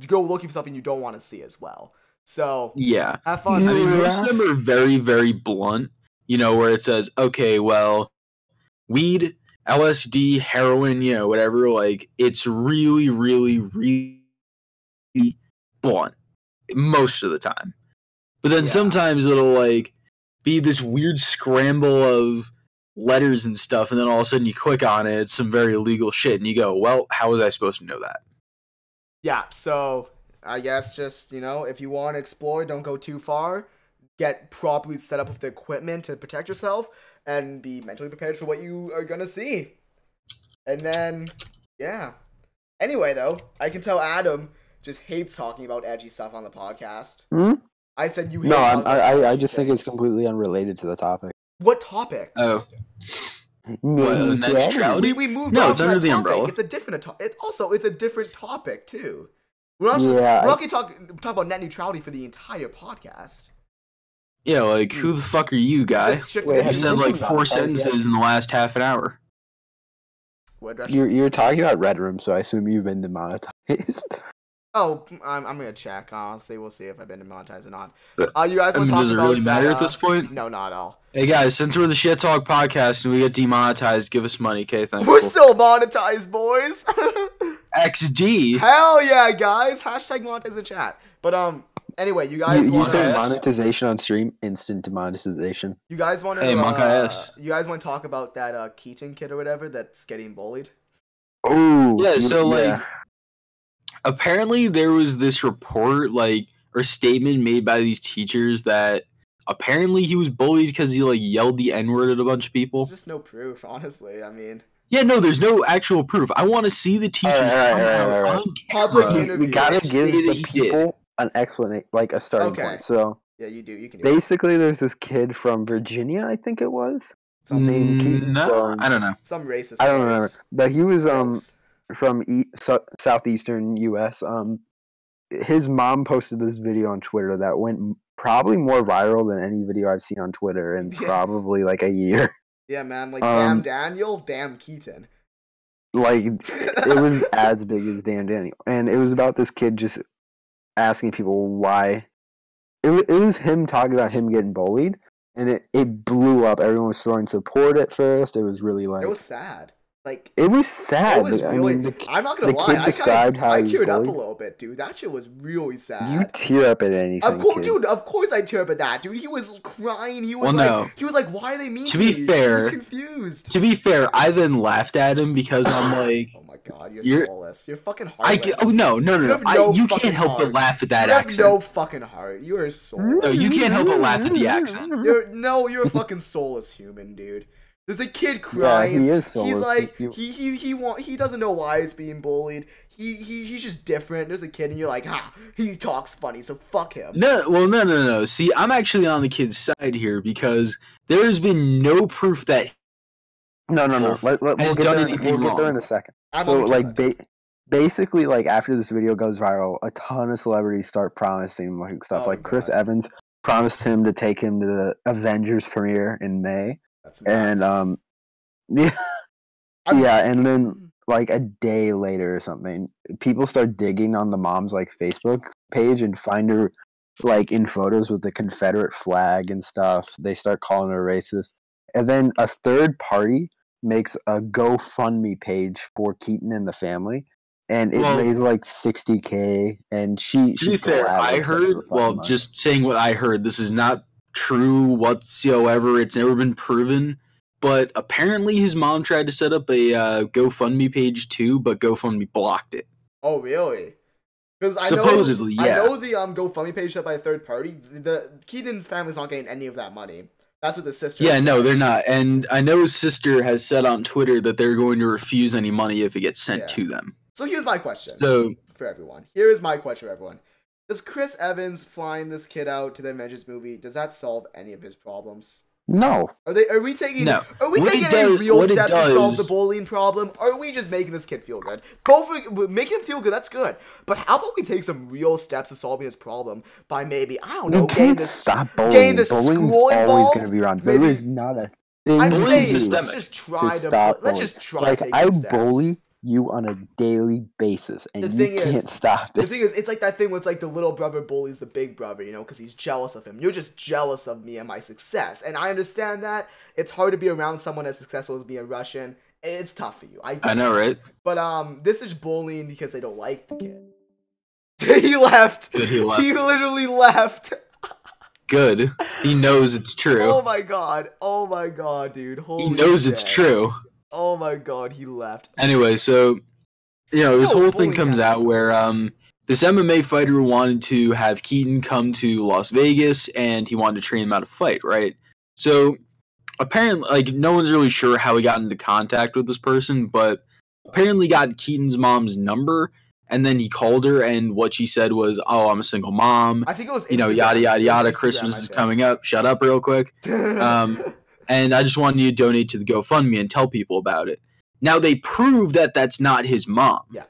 S2: go looking for something you don't want to see as well. So
S3: yeah,
S2: have fun.
S3: I mean, most of them are very, very blunt. You know, where it says, okay, well, weed, LSD, heroin, you know, whatever, like, it's really, really, really blunt most of the time. But then sometimes it'll, like, be this weird scramble of letters and stuff, and then all of a sudden you click on it, it's some very illegal shit, and you go, well, how was I supposed to know that?
S2: Yeah, so I guess just, you know, if you want to explore, don't go too far. Get properly set up with the equipment to protect yourself, and be mentally prepared for what you are gonna see. And then, yeah. Anyway, though, I can tell Adam just hates talking about edgy stuff on the podcast. I said you hate
S4: I just think it's completely unrelated to the topic.
S2: What topic?
S3: Oh.
S2: Neutrality? We moved on.
S3: No, it's under the umbrella.
S2: It's a different it's a different topic, too. We're not talk about net neutrality for the entire podcast.
S3: Yeah, like, who the fuck are you, guy? You said, like, 4 sentences in the last half an hour.
S4: You're talking about Red Room, so I assume you've been demonetized.
S2: Oh, I'm gonna check. Honestly, we'll see if I've been demonetized or not. You guys want to talk
S3: does it
S2: about
S3: really matter at this point?
S2: No, not at all.
S3: Hey, guys, since we're the Shit Talk podcast and we get demonetized, give us money, okay? Thanks.
S2: We're still monetized, boys!
S3: XD!
S2: Hell yeah, guys! Hashtag monetize in chat. But, anyway, you guys
S4: you say monetization on stream, instant demonetization.
S2: You guys want to you guys want to talk about that Keaton kid or whatever that's getting bullied?
S4: Oh
S3: yeah, so like apparently there was this report or statement made by these teachers that apparently he was bullied because he like yelled the N-word at a bunch of people.
S2: There's just no proof, honestly. I mean,
S3: yeah, no, there's no actual proof. I want to see the teachers on
S2: public interview.
S4: We gotta give the people an explanation, like a starting point. So
S2: yeah, you can do
S4: basically, there's this kid from Virginia, I think it was. Named Keaton.
S3: No, I don't know.
S2: Some racist.
S4: I don't remember, but he was from southeastern U.S. His mom posted this video on Twitter that went probably more viral than any video I've seen on Twitter in probably like a year.
S2: Yeah, man. Like, damn Daniel, damn Keaton.
S4: Like, it was as big as damn Daniel. And it was about this kid just asking people why. It was him talking about him getting bullied. And it blew up. Everyone was throwing support at first. It was really like...
S2: It was sad. Like,
S4: it was sad.
S2: It was really... I mean, I'm not gonna lie.
S4: Kid described how
S2: I teared up a little bit, dude. That shit was really sad.
S4: You tear up at anything,
S2: dude. Of course I tear up at that, dude. He was crying. He was he was like, "Why are they mean to
S3: me?"
S2: He was confused.
S3: To be fair, I then laughed at him because I'm like,
S2: "Oh my god, you're soulless. You're fucking heartless."
S3: No. You can't help but laugh at that accent.
S2: You have no fucking heart. You are soulless.
S3: No, you can't help but laugh at the accent.
S2: You're a fucking soulless human, dude. There's a kid crying.
S4: Yeah, he is soulless.
S2: He's like he doesn't know why it's being bullied. He's just different. There's a kid and you're like, he talks funny, so fuck him.
S3: No. See, I'm actually on the kid's side here because there's been no proof that
S4: No. We'll get there in a second. So like basically, like after this video goes viral, a ton of celebrities start promising like stuff. Like Chris Evans promised him to take him to the Avengers premiere in May.
S2: That's nuts.
S4: And and then like a day later or something, people start digging on the mom's like Facebook page and find her like in photos with the Confederate flag and stuff. They start calling her racist. And then a third party makes a GoFundMe page for Keaton and the family, and it raised like $60K. And she
S3: to be fair, I heard. Well, money. Just saying what I heard. This is not true whatsoever. It's never been proven. But apparently, his mom tried to set up a GoFundMe page too, but GoFundMe blocked it.
S2: Oh, really? Because
S3: supposedly,
S2: I know the GoFundMe page set by a third party. The Keaton's family's not getting any of that money. That's what the sister.
S3: Yeah, no, they're not. And I know his sister has said on Twitter that they're going to refuse any money if it gets sent to them.
S2: So here's my question. For everyone, does Chris Evans flying this kid out to the Avengers movie, does that solve any of his problems?
S4: No.
S2: Are we taking any real steps to solve the bullying problem? Or are we just making this kid feel good? Making him feel good, that's good. But how about we take some real steps to solving his problem by maybe, I don't know, getting the school involved?
S4: Always going to be around. There is not a thing.
S2: I'm saying let's just try
S4: I bully you on a daily basis, and you can't stop it.
S2: The thing is, it's like that thing where it's like the little brother bullies the big brother, you know, because he's jealous of him. You're just jealous of me and my success, and I understand that. It's hard to be around someone as successful as me, a Russian. It's tough for you. I
S3: know, right?
S2: But this is bullying because they don't like the kid. He left.
S3: Good, he left.
S2: He literally left.
S3: Good. He knows it's true.
S2: Oh my god, dude. Holy
S3: he knows
S2: shit.
S3: It's true.
S2: Oh my god, he left.
S3: Anyway, so, this whole thing comes out where this MMA fighter wanted to have Keaton come to Las Vegas, and he wanted to train him how to fight, right? So, apparently, like, no one's really sure how he got into contact with this person, but apparently got Keaton's mom's number, and then he called her, and what she said was, "Oh, I'm a single mom."
S2: I think it was
S3: Instagram. Yada, yada, yada, Christmas is coming up. Shut up real quick. And I just wanted you to donate to the GoFundMe and tell people about it. Now, they proved that that's not his mom.
S2: Yeah.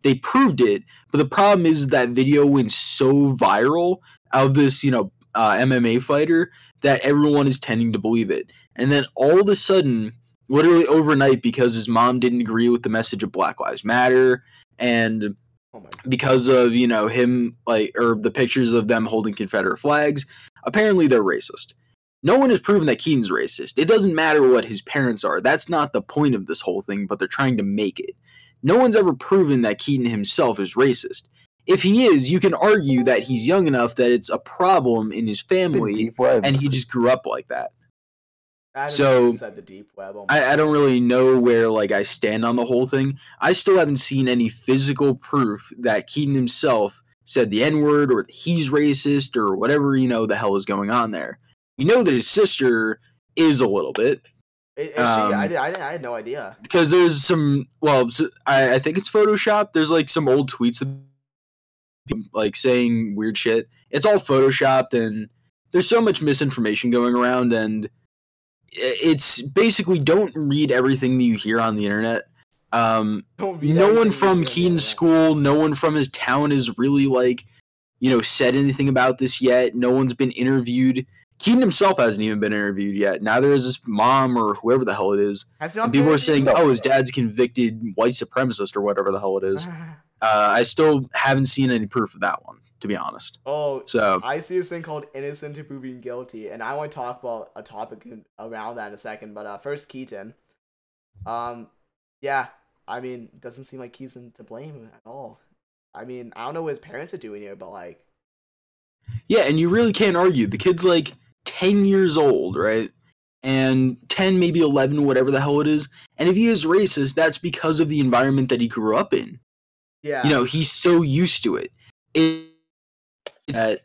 S3: They proved it, but the problem is that video went so viral of this, MMA fighter that everyone is tending to believe it. And then all of a sudden, literally overnight, because his mom didn't agree with the message of Black Lives Matter, and because of, him, or the pictures of them holding Confederate flags, apparently they're racist. No one has proven that Keaton's racist. It doesn't matter what his parents are. That's not the point of this whole thing, but they're trying to make it. No one's ever proven that Keaton himself is racist. If he is, you can argue that he's young enough that it's a problem in his family, and he just grew up like that. So,
S2: the deep web.
S3: I don't really know where I stand on the whole thing. I still haven't seen any physical proof that Keaton himself said the N-word, or that he's racist, or whatever, the hell is going on there. You know that his sister is a little bit.
S2: Is she? I had no idea.
S3: Because there's some, I think it's Photoshop. There's some old tweets saying weird shit. It's all Photoshopped, and there's so much misinformation going around, and it's basically don't read everything that you hear on the internet. No one from Keaton's school, no one from his town has really said anything about this yet. No one's been interviewed. Keaton himself hasn't even been interviewed yet. Now there's this mom or whoever the hell it is. And people are saying, his dad's convicted white supremacist or whatever the hell it is. I still haven't seen any proof of that one, to be honest.
S2: So I see this thing called innocent to proving guilty, and I want to talk about a topic around that in a second. But first, Keaton. Yeah, I mean, it doesn't seem like he's to blame at all. I mean, I don't know what his parents are doing here, but
S3: yeah, and you really can't argue. The kid's 10 years old, right? And 10, maybe 11, whatever the hell it is. And if he is racist, that's because of the environment that he grew up in.
S2: Yeah.
S3: He's so used to it. That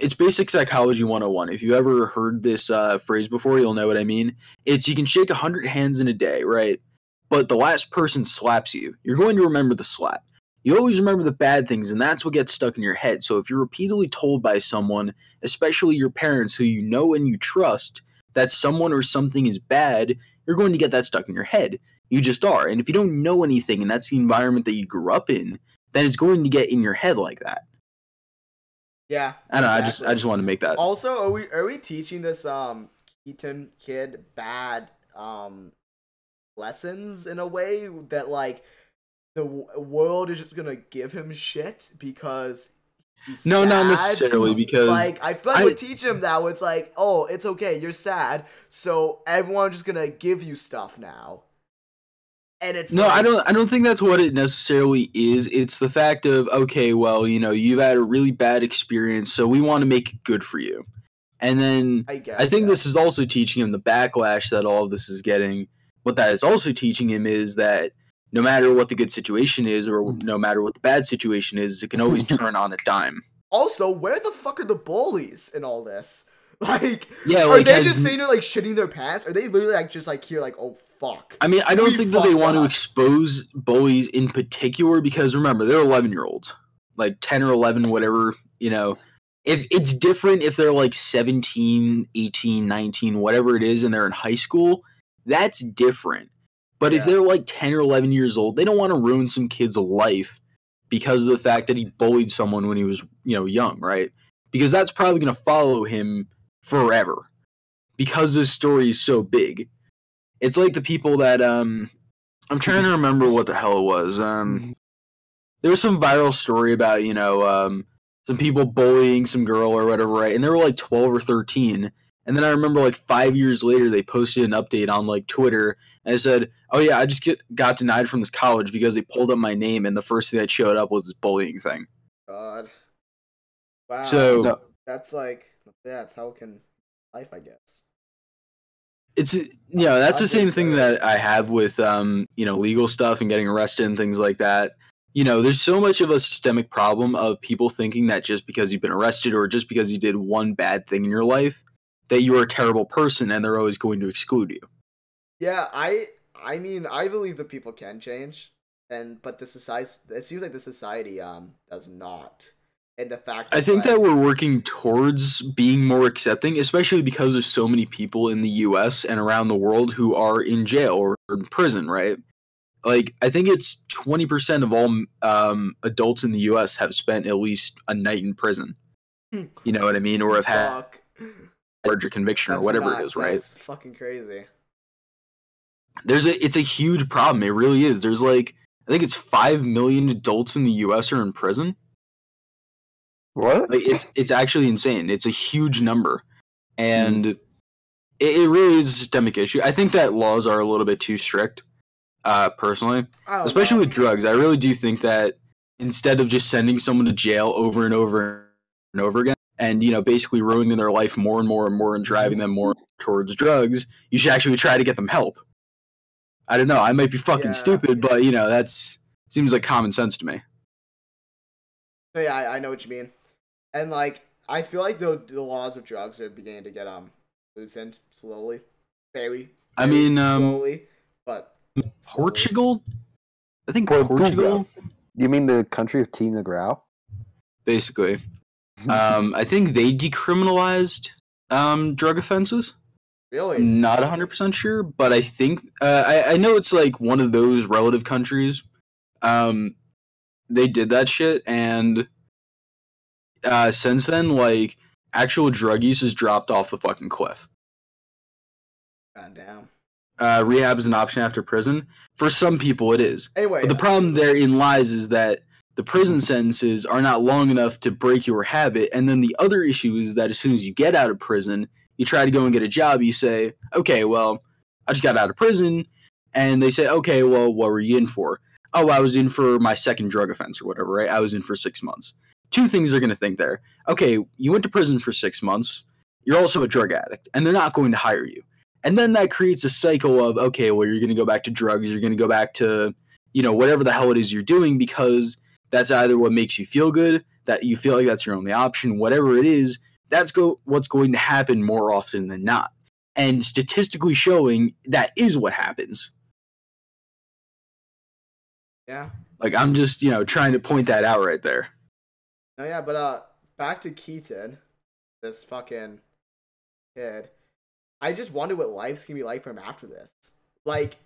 S3: It's basic psychology 101. If you ever heard this phrase before, you'll know what I mean. It's you can shake 100 hands in a day, right? But the last person slaps you, you're going to remember the slap. You always remember the bad things, and that's what gets stuck in your head. So if you're repeatedly told by someone, especially your parents who you know and you trust, that someone or something is bad, you're going to get that stuck in your head. You just are. And if you don't know anything and that's the environment that you grew up in, then it's going to get in your head like that.
S2: Yeah.
S3: I don't know, I just want to make that.
S2: Also, are we teaching this Keaton kid bad lessons in a way that like the world is just gonna give him shit because he's
S3: no,
S2: sad?
S3: not necessarily, because
S2: like I feel like we teach him that it's like, oh, it's okay, you're sad, so everyone's just gonna give you stuff now. And it's
S3: no,
S2: like,
S3: I don't think that's what it necessarily is. It's the fact of, okay, well, you know, you've had a really bad experience, so we want to make it good for you. And then I think this is also teaching him the backlash that all of this is getting. What that is also teaching him is that no matter what the good situation is or no matter what the bad situation is, it can always turn on a dime.
S2: Also, where the fuck are the bullies in all this? Like,
S3: yeah,
S2: are they just saying they're like shitting their pants? Are they literally like just like here like, oh fuck?
S3: I mean, I don't think that they want to expose bullies in particular because remember, they're 11-year-olds. Like 10 or 11, whatever, you know. If it's different if they're like 17, 18, 19, whatever it is, and they're in high school, that's different. But if they're like 10 or 11 years old, they don't want to ruin some kid's life because of the fact that he bullied someone when he was, you know, young, right? Because that's probably going to follow him forever because this story is so big. It's like the people that I'm trying to remember what the hell it was. There was some viral story about, you know, some people bullying some girl or whatever, right? And they were like 12 or 13. And then I remember like 5 years later they posted an update on like Twitter and it said, "Oh yeah, I just got denied from this college because they pulled up my name and the first thing that showed up was this bullying thing."
S2: God. Wow.
S3: So
S2: that's like, that's how can life, I guess.
S3: It's, you know, that's the same thing that I have with, you know, legal stuff and getting arrested and things like that. You know, there's so much of a systemic problem of people thinking that just because you've been arrested or just because you did one bad thing in your life, that you're a terrible person and they're always going to exclude you.
S2: Yeah, I mean, I believe that people can change, but the society, it seems like the society does not. And the fact
S3: I think that we're working towards being more accepting, especially because there's so many people in the US and around the world who are in jail or in prison, right? Like, I think it's 20% of all adults in the US have spent at least a night in prison. You know what I mean? Or have had a larger conviction or whatever it is, right?
S2: That's fucking crazy.
S3: It's a huge problem. It really is. There's like, I think it's 5 million adults in the US are in prison.
S4: What?
S3: Like, it's actually insane. It's a huge number. And it really is a systemic issue. I think that laws are a little bit too strict, personally. Especially with drugs. I really do think that instead of just sending someone to jail over and over and over again, and, you know, basically ruining their life more and more and more and driving them more towards drugs, you should actually try to get them help. I don't know. I might be fucking stupid, but, you know, that's seems like common sense to me.
S2: Yeah, I know what you mean. And, like, I feel like the laws of drugs are beginning to get loosened slowly. Very
S3: I mean,
S2: slowly, but
S3: Portugal? I think Portugal.
S4: You mean the country of T. Negrão?
S3: Basically. I think they decriminalized drug offenses.
S2: Really?
S3: I'm not 100% sure, but I think I know it's like one of those relative countries. They did that shit, and since then, like, actual drug use has dropped off the fucking cliff.
S2: God damn.
S3: Rehab is an option after prison. For some people, it is.
S2: Anyway,
S3: but the problem therein lies is that the prison sentences are not long enough to break your habit, and then the other issue is that as soon as you get out of prison, you try to go and get a job, you say, okay, well, I just got out of prison, and they say, okay, well, what were you in for? Oh, I was in for my second drug offense or whatever, right? I was in for 6 months. Two things they're going to think there. Okay, you went to prison for 6 months. You're also a drug addict, and they're not going to hire you. And then that creates a cycle of, okay, well, you're going to go back to drugs. You're going to go back to, you know, whatever the hell it is you're doing because That's either what makes you feel good, that you feel like that's your only option, whatever it is, that's what's going to happen more often than not. And statistically showing that is what happens.
S2: Yeah.
S3: Like, I'm just, trying to point that out right there.
S2: Oh, yeah, but back to Keaton, this fucking kid. I just wonder what life's gonna be like for him after this. Like,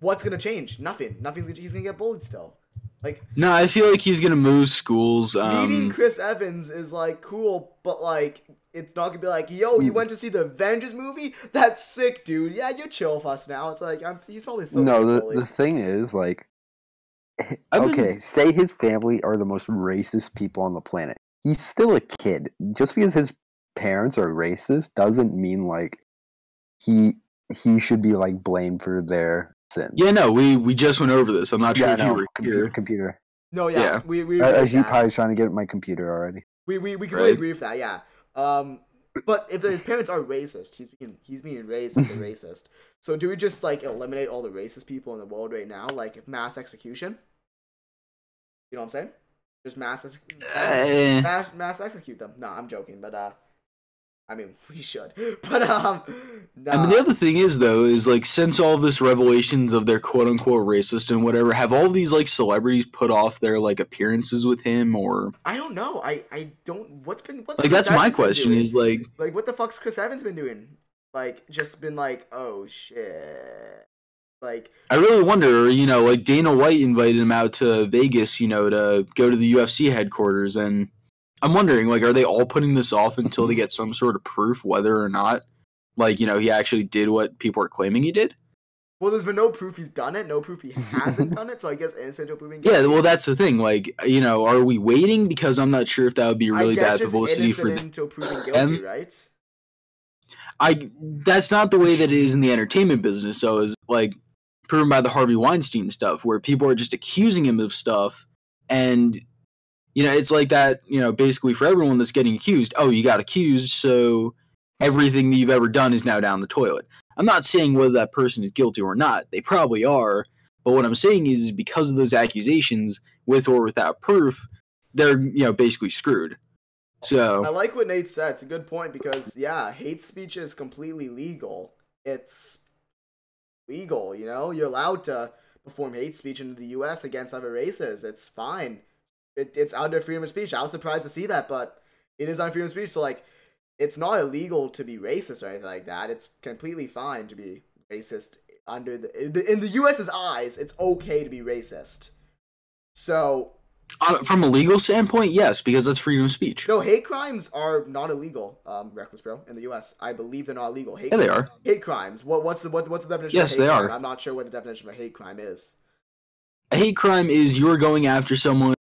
S2: what's gonna change? Nothing. He's gonna get bullied still. Like,
S3: no, I feel like he's gonna move schools.
S2: Meeting Chris Evans is like cool, but like it's not gonna be like, yo, you went to see the Avengers movie? That's sick, dude. Yeah, you chill with us now. It's like he's probably still
S4: the thing is like, okay, say his family are the most racist people on the planet. He's still a kid. Just because his parents are racist doesn't mean like he should be like blamed for their sins.
S3: Yeah, no, we just went over this. I'm not sure if you were here.
S4: Computer.
S2: No, yeah. We
S4: as you probably trying to get my computer already.
S2: We completely agree with that, yeah. But if his parents are racist, he's being raised as a racist. So do we just like eliminate all the racist people in the world right now, like mass execution? You know what I'm saying? Just mass execute them. No, I'm joking, but I mean, we should. But
S3: I mean, the other thing is though, is like since all of this revelations of their quote unquote racist and whatever, have all these like celebrities put off their like appearances with him, or
S2: I don't know. I don't. What's
S3: like that's my question is like
S2: what the fuck's Chris Evans been doing? Like just been like, oh shit. Like
S3: I really wonder, like Dana White invited him out to Vegas, to go to the UFC headquarters, and I'm wondering, like, are they all putting this off until they get some sort of proof whether or not, like, he actually did what people are claiming he did?
S2: Well, there's been no proof he's done it, no proof he hasn't done it, so I guess innocent until proven guilty.
S3: Yeah, well, that's the thing. Like, are we waiting? Because I'm not sure if that would be really bad publicity for them.
S2: Until proven guilty, right?
S3: That's not the way that it is in the entertainment business, though, is, like, proven by the Harvey Weinstein stuff, where people are just accusing him of stuff, and it's like that, basically for everyone that's getting accused, oh, you got accused, so everything that you've ever done is now down the toilet. I'm not saying whether that person is guilty or not. They probably are. But what I'm saying is because of those accusations, with or without proof, they're, basically screwed. So
S2: I like what Nate said. It's a good point because, yeah, hate speech is completely legal. It's legal, You're allowed to perform hate speech in the U.S. against other races. It's fine. It's under freedom of speech. I was surprised to see that, but it is on freedom of speech. So, like, it's not illegal to be racist or anything like that. It's completely fine to be racist in the U.S.'s eyes. It's okay to be racist. So,
S3: from a legal standpoint, yes, because that's freedom of speech.
S2: No, hate crimes are not illegal. Reckless bro, in the U.S., I believe they're not illegal.
S3: They are.
S2: Hate crimes. What's the definition?
S3: Yes,
S2: of hate
S3: they
S2: crime?
S3: are.
S2: I'm not sure what the definition of a hate crime is.
S3: A hate crime is you're going after someone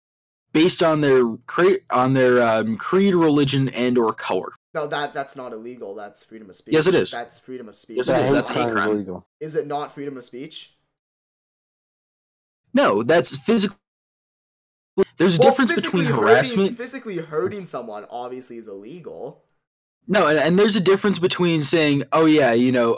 S3: based on their creed, religion, and or color.
S2: No, that's not illegal. That's freedom of speech.
S3: Yes, it is.
S2: That's freedom of speech.
S3: Yes, it is. That's hate crime. Illegal.
S2: Is it not freedom of speech?
S3: No, that's physical. There's a difference between harassment.
S2: Physically hurting someone obviously is illegal.
S3: No, and there's a difference between saying, oh yeah,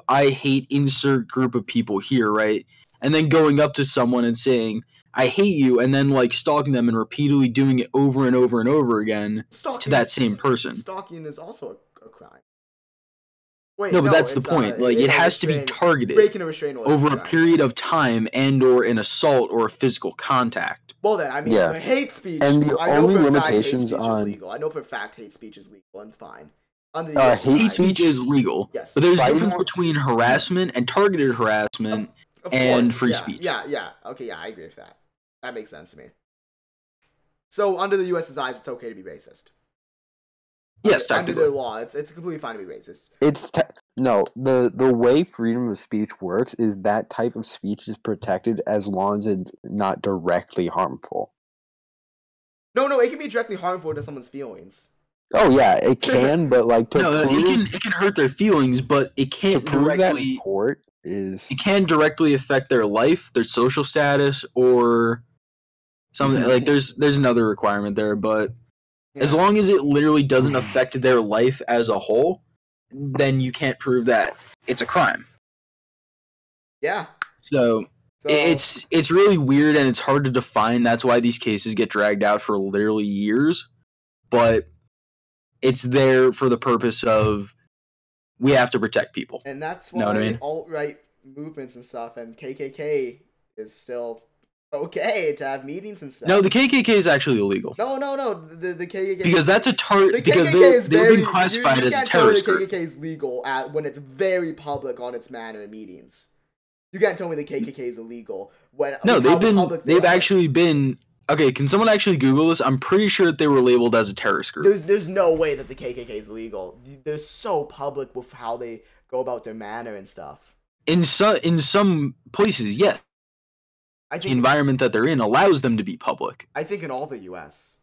S3: I hate insert group of people here, right? And then going up to someone and saying, I hate you, and then like stalking them and repeatedly doing it over and over and over again to that same person.
S2: Stalking is also a crime. Wait,
S3: no, but that's the point. Like it has to be targeted over a period of time and or an assault or a physical contact.
S2: Well then, I mean, hate speech.
S4: And the only limitations on
S2: legal. I know for a fact hate speech is legal and fine.
S3: Hate speech is legal.
S2: Yes,
S3: but there's a difference between harassment and targeted harassment and free speech.
S2: Yeah. Okay, yeah, I agree with that. That makes sense to me. So, under the U.S.'s eyes, it's okay to be racist.
S3: Yes,
S2: under their law, it's completely fine to be racist.
S4: No, the way freedom of speech works is that type of speech is protected as long as it's not directly harmful.
S2: No, it can be directly harmful to someone's feelings.
S4: Oh yeah, it can, but like
S3: it can hurt their feelings, but it can't directly. It can directly affect their life, their social status, or something like. There's another requirement there, but as long as it literally doesn't affect their life as a whole, then you can't prove that it's a crime.
S2: Yeah.
S3: So
S2: So,
S3: it's really weird and it's hard to define. That's why these cases get dragged out for literally years. But it's there for the purpose of we have to protect people.
S2: And that's
S3: know
S2: why
S3: what I mean?
S2: alt-right movements and stuff and KKK is still okay to have meetings and stuff.
S3: No, the KKK is actually illegal.
S2: No. The KKK
S3: because that's a target. Because they've been classified as a terrorist group.
S2: The KKK is legal when it's very public on its manner in meetings. You can't tell me the KKK is illegal when
S3: they've actually been. Okay, can someone actually Google this? I'm pretty sure that they were labeled as a terrorist group.
S2: There's no way that the KKK is legal. They're so public with how they go about their manner and stuff.
S3: In some places, yes. I think the environment that they're in allows them to be public.
S2: I think in all the U.S.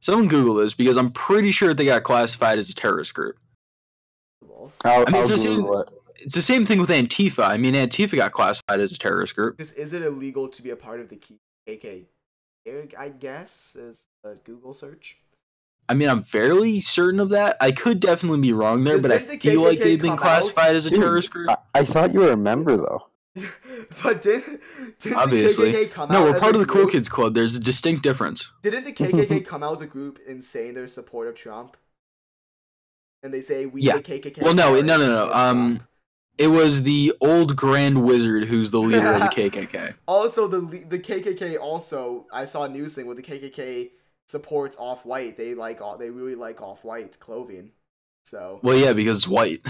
S3: Someone Google this because I'm pretty sure they got classified as a terrorist group. It's the same thing with Antifa. I mean, Antifa got classified as a terrorist group.
S2: Is it illegal to be a part of the KKK? I guess is the Google search.
S3: I mean, I'm fairly certain of that. I could definitely be wrong there, but I feel like they've been classified as a terrorist group.
S4: I thought you were a member, though.
S2: But didn't
S3: obviously
S2: the KKK come out?
S3: No, we're part of the Cool Kids Club. There's a distinct difference.
S2: Didn't the KKK come out as a group and saying their support of Trump? And they say the KKK.
S3: Well, no. It was the old Grand Wizard who's the leader of the KKK.
S2: Also, the KKK also, I saw a news thing where the KKK supports Off-White. They really like Off-White clothing. So.
S3: Well, yeah, because it's white.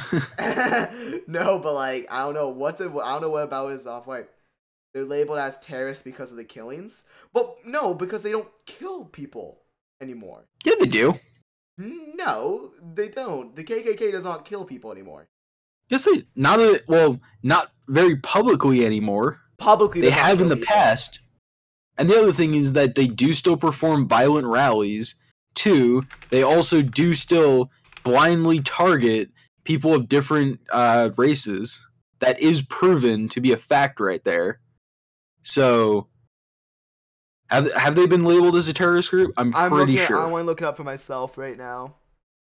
S2: No, but I don't know what about it is Off-White. They're labeled as terrorists because of the killings, but no, because they don't kill people anymore.
S3: Yeah, they do.
S2: No, they don't. The KKK does not kill people anymore.
S3: Yes, not very publicly anymore.
S2: Publicly,
S3: they have in the past. And the other thing is that they do still perform violent rallies. Too, they also do still blindly target people of different races. That is proven to be a fact right there. So, have they been labeled as a terrorist group? I'm pretty sure.
S2: I want to look it up for myself right now.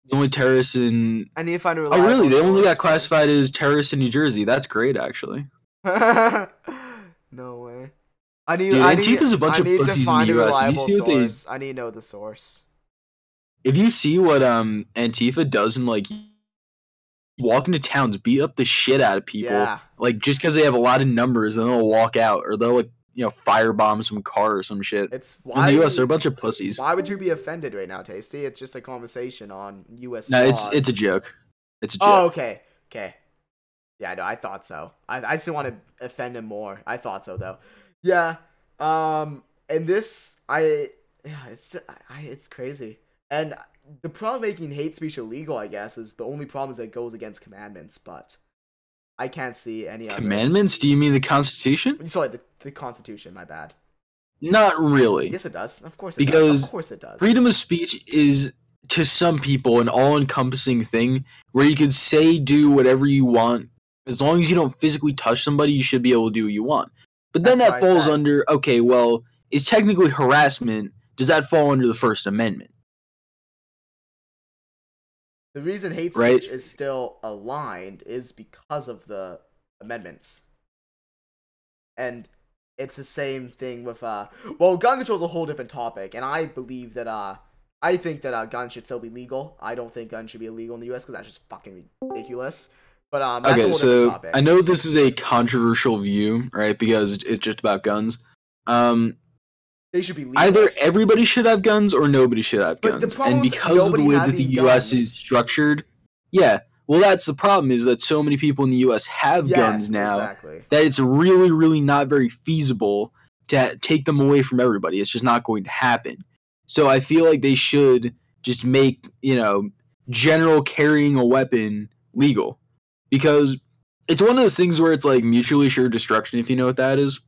S3: There's only terrorists in.
S2: I need to find a reliable
S3: really? They only got
S2: source
S3: classified as terrorists in New Jersey. That's great, actually.
S2: No way.
S3: Antifa's a bunch of pussies in the US.
S2: I need to know the source.
S3: If you see what Antifa does in walk into towns, beat up the shit out of people, just because they have a lot of numbers, and they'll walk out, or they'll firebomb some car or some shit. In the US, they're a bunch of pussies.
S2: Why would you be offended right now, Tasty? It's just a conversation on US
S3: No,
S2: laws.
S3: it's a joke. It's a joke.
S2: Oh, okay. Yeah, no, I thought so. I still want to offend him more. I thought so though. Yeah. And this, it's crazy. And the problem making hate speech illegal, I guess, is the only problem is that it goes against commandments, but I can't see any other.
S3: Commandments? Do you mean the Constitution?
S2: Sorry, the Constitution, my bad.
S3: Not really.
S2: Yes, it does. Of course
S3: it does. Because of course it does. Freedom of speech is, to some people, an all-encompassing thing where you can say, do whatever you want. As long as you don't physically touch somebody, you should be able to do what you want. But then that falls under, okay, well, is technically harassment, does that fall under the First Amendment?
S2: The reason hate speech is still aligned is because of the amendments. And it's the same thing with, gun control is a whole different topic, and I believe that, I think that guns should still be legal. I don't think guns should be illegal in the US because that's just fucking ridiculous. But that's a whole different topic.
S3: I know this is a controversial view, right? Because it's just about guns.
S2: They should be legal.
S3: Either everybody should have guns or nobody should have guns. And because of the way that the US is structured, well, that's the problem, is that so many people in the US have guns now that it's really, really not very feasible to take them away from everybody. It's just not going to happen. So I feel like they should just make, general carrying a weapon legal. Because it's one of those things where it's like mutually assured destruction, if you know what that is,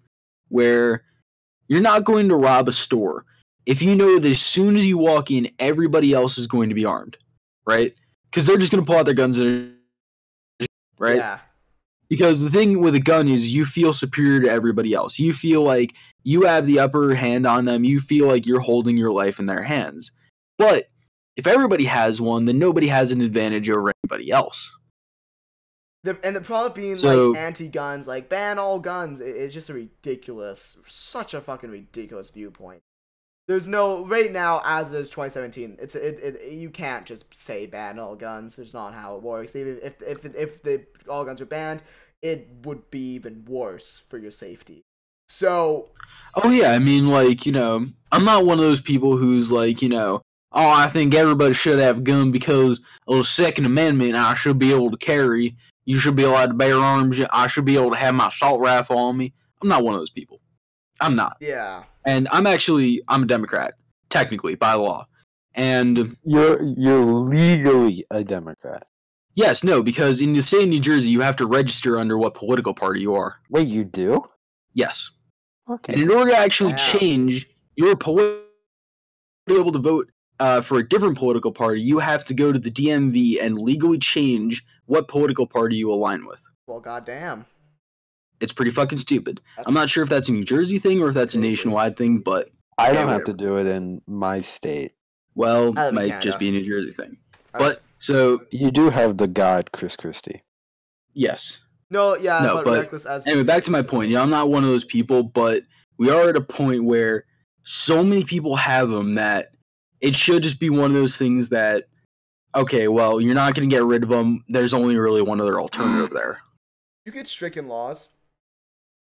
S3: where you're not going to rob a store if you know that as soon as you walk in, everybody else is going to be armed, right? Because they're just going to pull out their guns, right?
S2: Yeah.
S3: Because the thing with a gun is you feel superior to everybody else. You feel like you have the upper hand on them. You feel like you're holding your life in their hands. But if everybody has one, then nobody has an advantage over anybody else.
S2: And the problem being,
S3: So-
S2: like, anti-guns, like, ban all guns, it's just such a fucking ridiculous viewpoint. There's no, right now, as it is 2017, you can't just say ban all guns. There's not how it works. Even if all guns are banned, it would be even worse for your safety. So...
S3: Oh, yeah, I mean, like, I'm not one of those people who's like, oh, I think everybody should have a gun because of the Second Amendment, I should be able to carry. You should be allowed to bear arms. I should be able to have my assault rifle on me. I'm not one of those people. I'm not.
S2: Yeah.
S3: And I'm a Democrat, technically, by law. And
S4: You're legally a Democrat.
S3: yes, no, because in the state of New Jersey, you have to register under what political party you are.
S4: Wait, you do?
S3: Yes.
S4: Okay.
S3: And in order to actually
S2: Wow.
S3: change your to be able to vote for a different political party, you have to go to the DMV and legally change what political party you align with.
S2: Well, goddamn.
S3: It's pretty fucking stupid.
S2: That's
S3: I'm not sure if that's a New Jersey thing or if that's a
S2: crazy.
S3: nationwide thing, but
S4: I don't
S3: yeah,
S4: have to do it in my state.
S3: well,
S2: I live in
S3: might
S2: Canada.
S3: just be a New Jersey thing.
S2: I-
S3: But so
S4: You do have the god Chris Christie.
S3: yes.
S2: No, yeah,
S3: No, but
S2: reckless as...
S3: Anyway, back to my point. I'm not one of those people, but we are at a point where so many people have them that it should just be one of those things that, okay, well, you're not going to get rid of them. There's only really one other alternative there.
S2: You could stricken laws.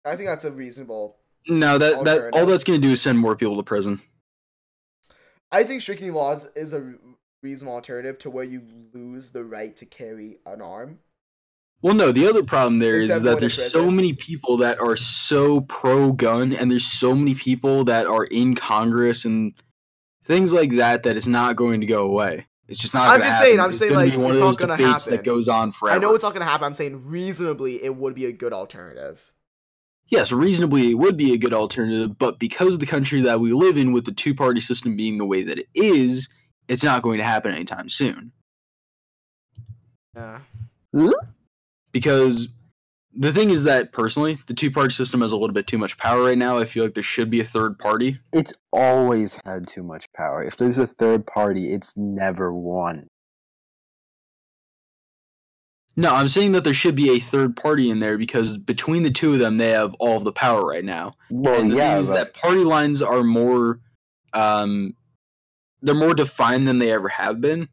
S2: I think that's a reasonable...
S3: No, that all
S2: Alternative.
S3: that's going to do is send more people to prison.
S2: I think stricken laws is a reasonable alternative to where you lose the right to carry an arm.
S3: Well, no, the other problem there is
S2: Instead of
S3: that
S2: going to
S3: there's so
S2: prison.
S3: many people that are so pro-gun, and there's so many people that are in Congress and things like that it's not going to go away. It's just not.
S2: I'm
S3: gonna
S2: just
S3: happen.
S2: saying, I'm
S3: It's
S2: saying,
S3: gonna
S2: like,
S3: be one
S2: it's
S3: of
S2: not
S3: those
S2: gonna
S3: debates
S2: happen.
S3: that goes on forever.
S2: I know it's not going to happen. I'm saying reasonably it would be a good alternative.
S3: Yes, reasonably it would be a good alternative, but because of the country that we live in, with the two-party system being the way that it is, it's not going to happen anytime soon.
S2: Yeah.
S3: Because the thing is that, personally, the two-party system has a little bit too much power right now. I feel like there should be a third party.
S4: It's always had too much power. If there's a third party, it's never won.
S3: No, I'm saying that there should be a third party in there because between the two of them, they have all of the power right now.
S4: Well,
S3: And the
S4: yeah,
S3: thing is
S4: but
S3: that party lines are more, they're more defined than they ever have been.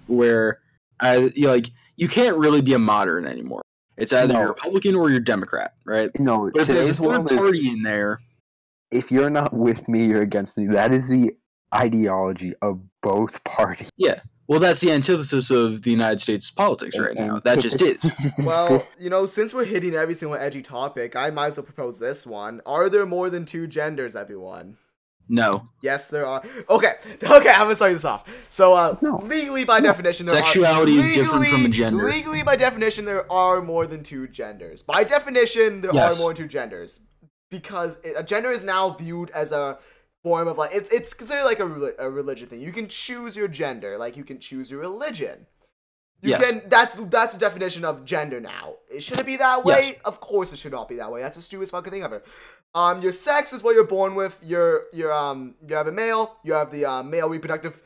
S3: Where, you can't really be a modern anymore. It's either
S4: No.
S3: you're Republican or you're Democrat, right?
S4: no.
S3: But if there's a
S4: Today's world
S3: third
S4: is,
S3: party in there,
S4: if you're not with me, you're against me. That is the ideology of both parties.
S3: well, that's the antithesis of the United States politics right now. That just is.
S2: Well, since we're hitting every single edgy topic, I might as well propose this one. Are there more than two genders, everyone?
S3: No.
S2: Yes, there are. Okay, I'm gonna start this off. So,
S4: No.
S2: legally, by definition,
S3: Sexuality is different from a gender.
S2: Legally, by definition, there are more than two genders. By definition, there
S3: Yes.
S2: are more than two genders. Because a gender is now viewed as a form of, like, it's considered like a religion thing. You can choose your gender, like you can choose your religion.
S3: Yes.
S2: That's the definition of gender now. Should it be that way?
S3: Yes.
S2: Of course it should not be that way. That's the stupidest fucking thing ever. Your sex is what you're born with. You have a male. You have the male reproductive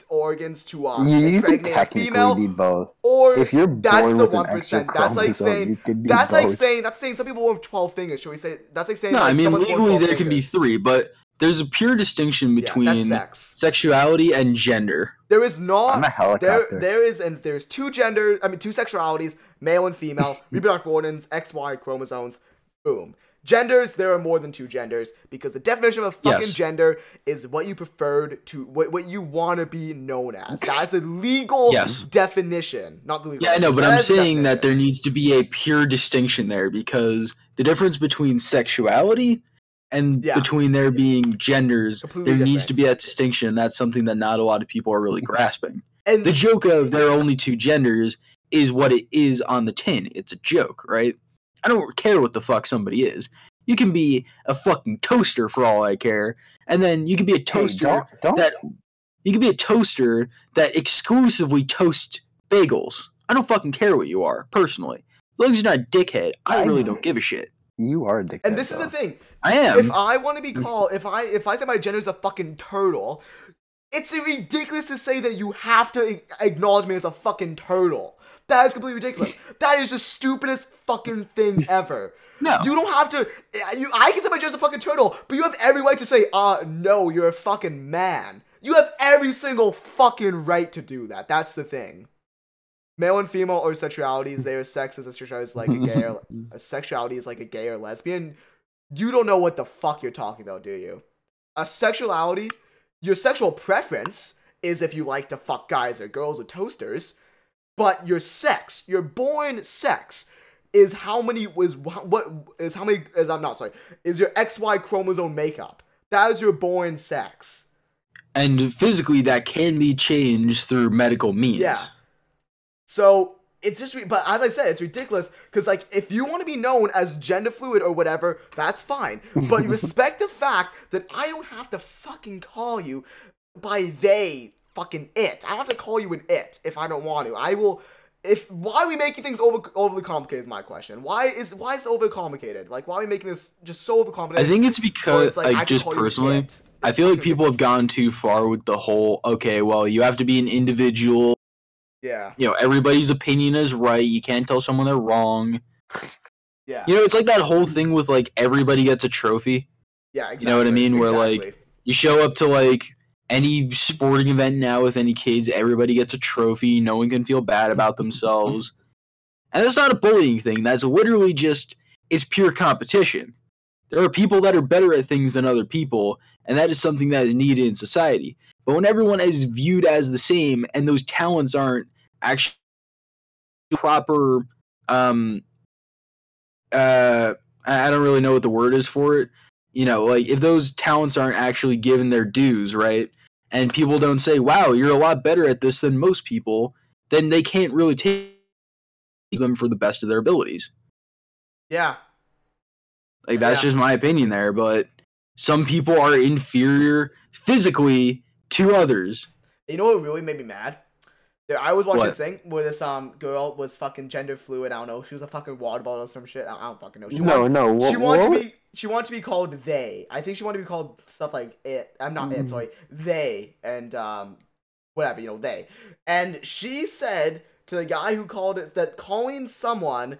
S2: organs to
S4: You could
S2: impregnate a
S4: technically
S2: female.
S4: be both.
S2: Or
S4: If you're
S2: that's
S4: born
S2: the
S4: with an extra
S2: 1%. That's like
S4: chromosome,
S2: saying
S4: you could be
S2: that's like
S4: both.
S2: saying some people born with 12 fingers. Should we say that's like saying
S3: No,
S2: like,
S3: I mean,
S2: someone's born with
S3: legally
S2: 12
S3: there can be
S2: fingers.
S3: 3, but there's a pure distinction
S2: That's
S3: between
S2: sex.
S3: sexuality and gender.
S2: There is not.
S4: I'm a helicopter.
S2: There's two genders. I mean, two sexualities, male and female, reproductive organs, XY chromosomes. Boom. Genders. There are more than two genders because the definition of a fucking
S3: Yes.
S2: gender is what you preferred to, what you want to be known as. That's the legal
S3: Yes.
S2: definition, not the legal.
S3: Yeah, I know, but
S2: definition.
S3: I'm
S2: That's the
S3: saying that
S2: definition.
S3: there needs to be a pure distinction there because the difference between sexuality and
S2: Yeah.
S3: between there being genders,
S2: Completely
S3: there needs to
S2: different.
S3: be that distinction, and that's something that not a lot of people are really grasping.
S2: And
S3: The joke of there are only two genders is what it is on the tin. It's a joke, right? I don't care what the fuck somebody is. You can be a fucking toaster for all I care, and then you can be a
S4: Hey,
S3: toaster
S4: don't
S3: that you can be a toaster that exclusively toasts bagels. I don't fucking care what you are, personally. As long as you're not a dickhead, I
S4: I-
S3: really don't give a shit.
S4: you are a dickhead.
S2: and this is
S4: though.
S2: the thing.
S3: I am.
S2: If I want to be called, if I say my gender is a fucking turtle, It's ridiculous to say that you have to acknowledge me as a fucking turtle. That is completely ridiculous. That is the stupidest fucking thing ever.
S3: No.
S2: You don't have to. I can say my just a fucking turtle, but you have every right to say, no, you're a fucking man. You have every single fucking right to do that. That's the thing. Male and female or sexualities, their sex is a sexuality is like a gay or a sexuality is like a gay or lesbian. You don't know what the fuck you're talking about, do you? A sexuality, your sexual preference is if you like to fuck guys or girls or toasters, but your sex, your born sex, is your XY chromosome makeup. That is your born sex.
S3: And physically, that can be changed through medical means.
S2: Yeah. So it's just, but as I said, it's ridiculous because, like, if you want to be known as gender fluid or whatever, that's fine. But you respect the fact that I don't have to fucking call you by they fucking it. I don't have to call you an it if I don't want to. I will. Why are we making things overly complicated is my question. Why is it overcomplicated? Like, why are we making this just so overcomplicated?
S3: I think it's because, like just personally, I feel like people have gone too far with the whole, okay, well, you have to be an individual.
S2: Yeah.
S3: You know, everybody's opinion is right. You can't tell someone they're wrong.
S2: Yeah.
S3: You know, it's like that whole thing with, like, everybody gets a trophy.
S2: Yeah, exactly.
S3: You know what I mean? Where,
S2: exactly.
S3: like, you show up to, like, any sporting event now with any kids, everybody gets a trophy. No one can feel bad about themselves. And that's not a bullying thing. That's literally just, it's pure competition. There are people that are better at things than other people, and that is something that is needed in society. But when everyone is viewed as the same, and those talents aren't actually proper, I don't really know what the word is for it. You know, like, if those talents aren't actually given their dues, right? And people don't say, wow, you're a lot better at this than most people, then they can't really take them for the best of their abilities.
S2: Yeah.
S3: Like, that's just my opinion there, but some people are inferior physically to others.
S2: You know what really made me mad? I was watching this thing where this girl was fucking gender fluid. I don't know. She was a fucking water bottle or some shit. I don't fucking know. She wanted to be called they. I think she wanted to be called stuff like it. I'm not it. Sorry, they and whatever, you know, they. And she said to the guy who called it that calling someone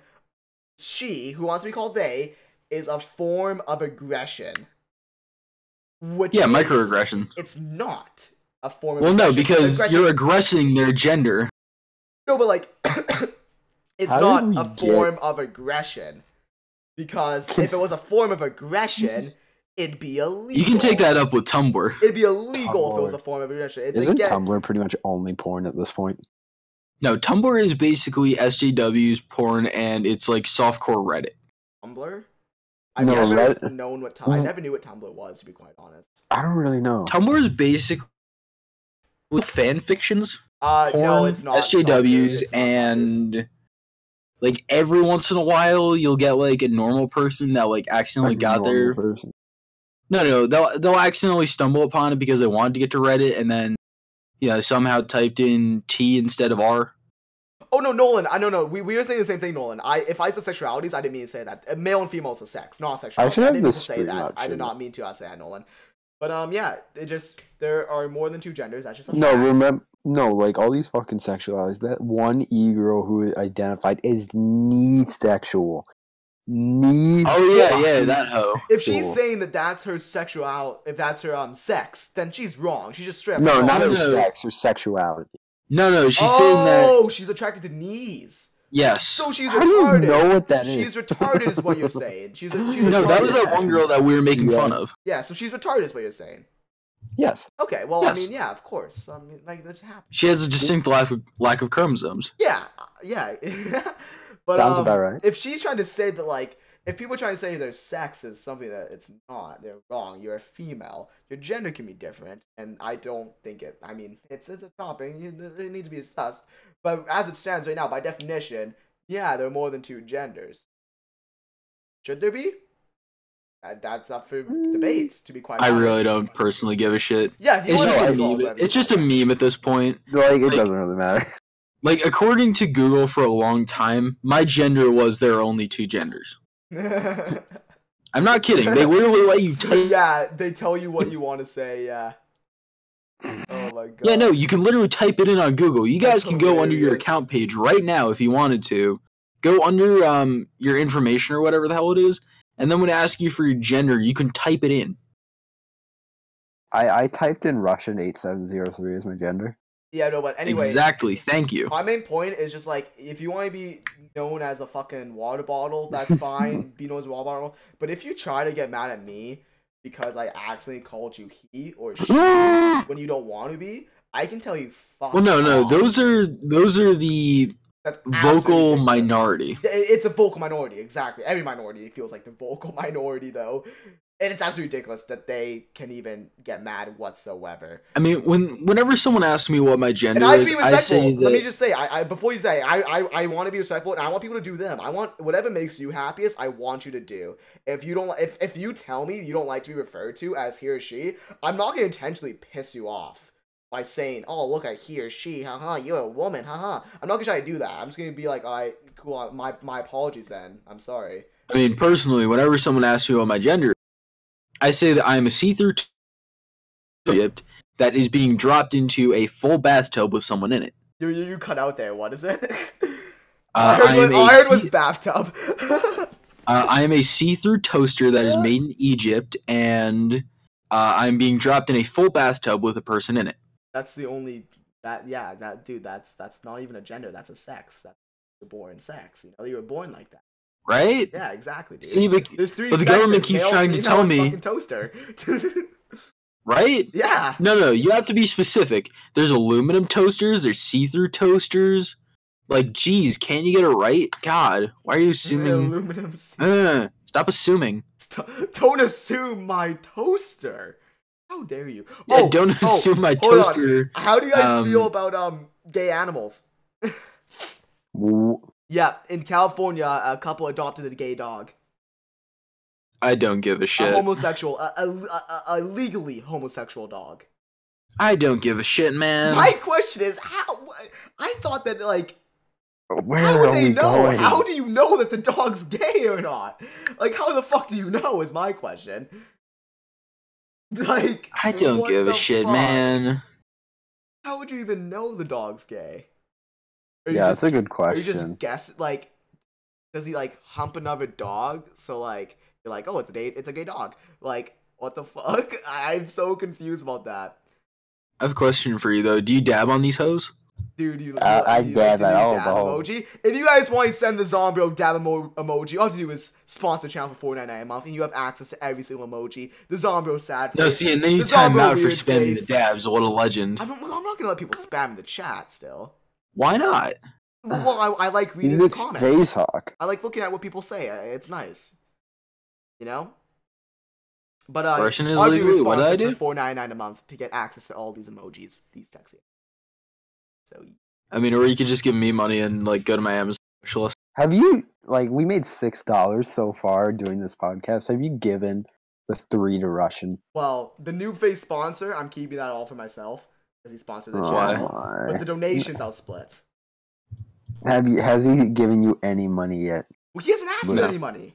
S2: she who wants to be called they is a form of aggression.
S3: Microaggression.
S2: It's not a form of
S3: aggression.
S2: Well,
S3: no, because you're aggressing their gender.
S2: No, but like, it's not a form of aggression. Because if it was a form of aggression, it'd be illegal.
S3: You can take that up with Tumblr.
S2: It'd be illegal if it was a form of aggression.
S4: Isn't Tumblr pretty much only porn at this point?
S3: No, Tumblr is basically SJW's porn, and it's like softcore Reddit.
S2: Tumblr? I've never known what I never knew what Tumblr was, to be quite honest.
S4: I don't really know.
S3: Tumblr is basically fan fictions.
S2: Porn, no, it's not.
S3: SJWs, and like every once in a while, you'll get like a normal person that like accidentally got there. No, they'll accidentally stumble upon it because they wanted to get to Reddit, and then somehow typed in T instead of R.
S2: Oh no, Nolan! No. We were saying the same thing, Nolan. If I said sexualities, I didn't mean to say that. Male and female is a sex, not sexuality. I didn't mean to say that. I did not mean to say that, Nolan. But yeah, there are more than two genders. That's just a fact.
S4: Like all these fucking sexualities. That one e-girl who identified as sexual.
S3: That hoe.
S2: If she's saying that that's her if that's her sex, then she's wrong. She's just straight up.
S4: No, not her sex, her sexuality.
S3: No, she's saying that.
S2: Oh, she's attracted to knees.
S3: Yes.
S2: So she's
S4: retarded.
S2: How do
S4: you know what that is?
S2: She's retarded is what you're saying. She's
S3: No, that was that one girl that we were making fun of.
S2: Yeah, so she's retarded is what you're saying.
S4: Yes.
S2: Okay, well,
S3: yes.
S2: I mean, yeah, of course. I mean, like, that happens.
S3: She has a distinct lack of chromosomes.
S2: Yeah. But
S4: sounds about right.
S2: If she's trying to say that, like, if people are trying to say their sex is something that it's not, they're wrong. You're a female. Your gender can be different, and I don't think it. I mean, it's a topic. It needs to be discussed. But as it stands right now, by definition, yeah, there are more than two genders. Should there be? That's up for debates, to be quite honest.
S3: I really don't personally give a shit.
S2: Yeah,
S3: it's just a meme at this point.
S4: Like, it doesn't really matter.
S3: Like, according to Google for a long time, my gender was there are only two genders. I'm not kidding. They literally let you type.
S2: Yeah, they tell you what you want to say, yeah. Oh my god.
S3: Yeah, no, you can literally type it in on Google. You guys
S2: That's
S3: can go under your
S2: hilarious.
S3: account page right now if you wanted to. Go under your information or whatever the hell it is, and then when it asks you for your gender, you can type it in.
S4: I typed in Russian 8703 as my gender.
S2: Yeah, no, but anyway.
S3: Exactly. Thank you.
S2: My main point is just like, if you want to be known as a fucking water bottle, that's fine. Be known as a water bottle. But if you try to get mad at me because I accidentally called you he or she when you don't want to be, I can tell you fuck.
S3: Well, no, those are the vocal minority.
S2: It's a vocal minority, exactly. Every minority feels like the vocal minority, though. And it's absolutely ridiculous that they can even get mad whatsoever.
S3: I mean, whenever someone asks me what my gender is,
S2: I say
S3: that...
S2: Let me just say, before you say, I want to be respectful, and I want people to do them. I want whatever makes you happiest. I want you to do. If you don't, if you tell me you don't like to be referred to as he or she, I'm not gonna intentionally piss you off by saying, "Oh, look at he or she, haha, you're a woman, haha." I'm not gonna try to do that. I'm just gonna be like, "All right, cool. My apologies then. I'm sorry."
S3: I mean, personally, whenever someone asks me what my gender is, I say that I am a see-through Egypt that is being dropped into a full bathtub with someone in it.
S2: You cut out there. What is it?
S3: I
S2: heard was bathtub.
S3: I am a see-through toaster that is made in Egypt, and I'm being dropped in a full bathtub with a person in it.
S2: That's the only dude. That's not even a gender. That's a sex. That's a born sex. You know, you were born like that.
S3: Right?
S2: Yeah, exactly, dude.
S3: See,
S2: there's three
S3: but the
S2: sexes,
S3: government keeps trying to tell me.
S2: Fucking toaster.
S3: Right?
S2: Yeah.
S3: No, you have to be specific. There's aluminum toasters. There's see-through toasters. Like, geez, can't you get it right? God, why are you assuming?
S2: Aluminum.
S3: Stop assuming.
S2: Don't assume my toaster. How dare you?
S3: Yeah, don't assume my toaster.
S2: On. How do you guys feel about gay animals? Yeah, in California, a couple adopted a gay dog.
S3: I don't give a shit.
S2: A homosexual, a legally homosexual dog.
S3: I don't give a shit, man.
S2: My question is, how? I thought that, like,
S4: where
S2: how would
S4: are
S2: they
S4: we
S2: know?
S4: going?
S2: How do you know that the dog's gay or not? Like, how the fuck do you know? Is my question. Like,
S3: I don't give a shit, man.
S2: How would you even know the dog's gay?
S4: Yeah, that's a good question.
S2: Or you just guess, like, does he, like, hump another dog? So, like, you're like, oh, it's a gay dog. Like, what the fuck? I'm so confused about that.
S3: I have a question for you, though. Do you dab on these hoes?
S2: Dude,
S4: I dab at all, bro.
S2: Emoji? If you guys want to send the Zombro dab emoji, all you have to do is sponsor the channel for $4.99 a month, and you have access to every single emoji. The Zombro sad face.
S3: No, see, and then you time out for spamming the dabs. What a legend.
S2: I'm not gonna let people spam in the chat still.
S3: Why not?
S2: Well, I like reading the comments.
S4: Space Hawk.
S2: I like looking at what people say. It's nice. You know? But
S3: Russian is legal. What did I do?
S2: For $4.99 a month to get access to all these emojis, these sexy. So.
S3: I mean, or you could just give me money and like go to my Amazon wish list.
S4: Have you we made $6 so far doing this podcast? Have you given the 3 to Russian?
S2: Well, the Noob Face sponsor, I'm keeping that all for myself because he sponsored the channel. But the donations I'll split.
S4: Has he given you any money yet?
S2: Well, he hasn't asked me any money.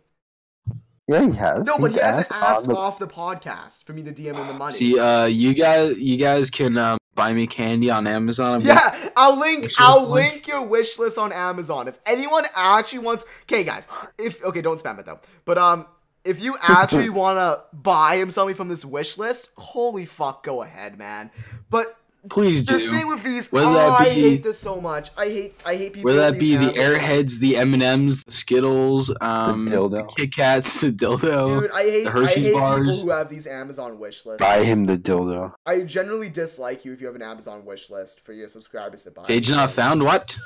S4: Yeah, he has.
S2: No, but he hasn't asked off the podcast for me to DM him the money.
S3: See, you guys can buy me candy on Amazon.
S2: Yeah, I'll link your wish list on Amazon. If anyone actually wants, okay, guys, don't spam it though. But if you actually wanna buy him something from this wish list, holy fuck, go ahead, man. But
S3: please do.
S2: The thing with these,
S3: I
S2: hate this so much. I hate people.
S3: Whether that be the Airheads, the M&Ms, the Skittles,
S4: the dildo,
S3: the Kit Kats, the dildo.
S2: Dude, I hate
S3: Hershey bars.
S2: people who have these Amazon wish lists.
S4: Buy him the dildo.
S2: I generally dislike you if you have an Amazon wish list for your subscribers to buy.
S3: Page not found. What?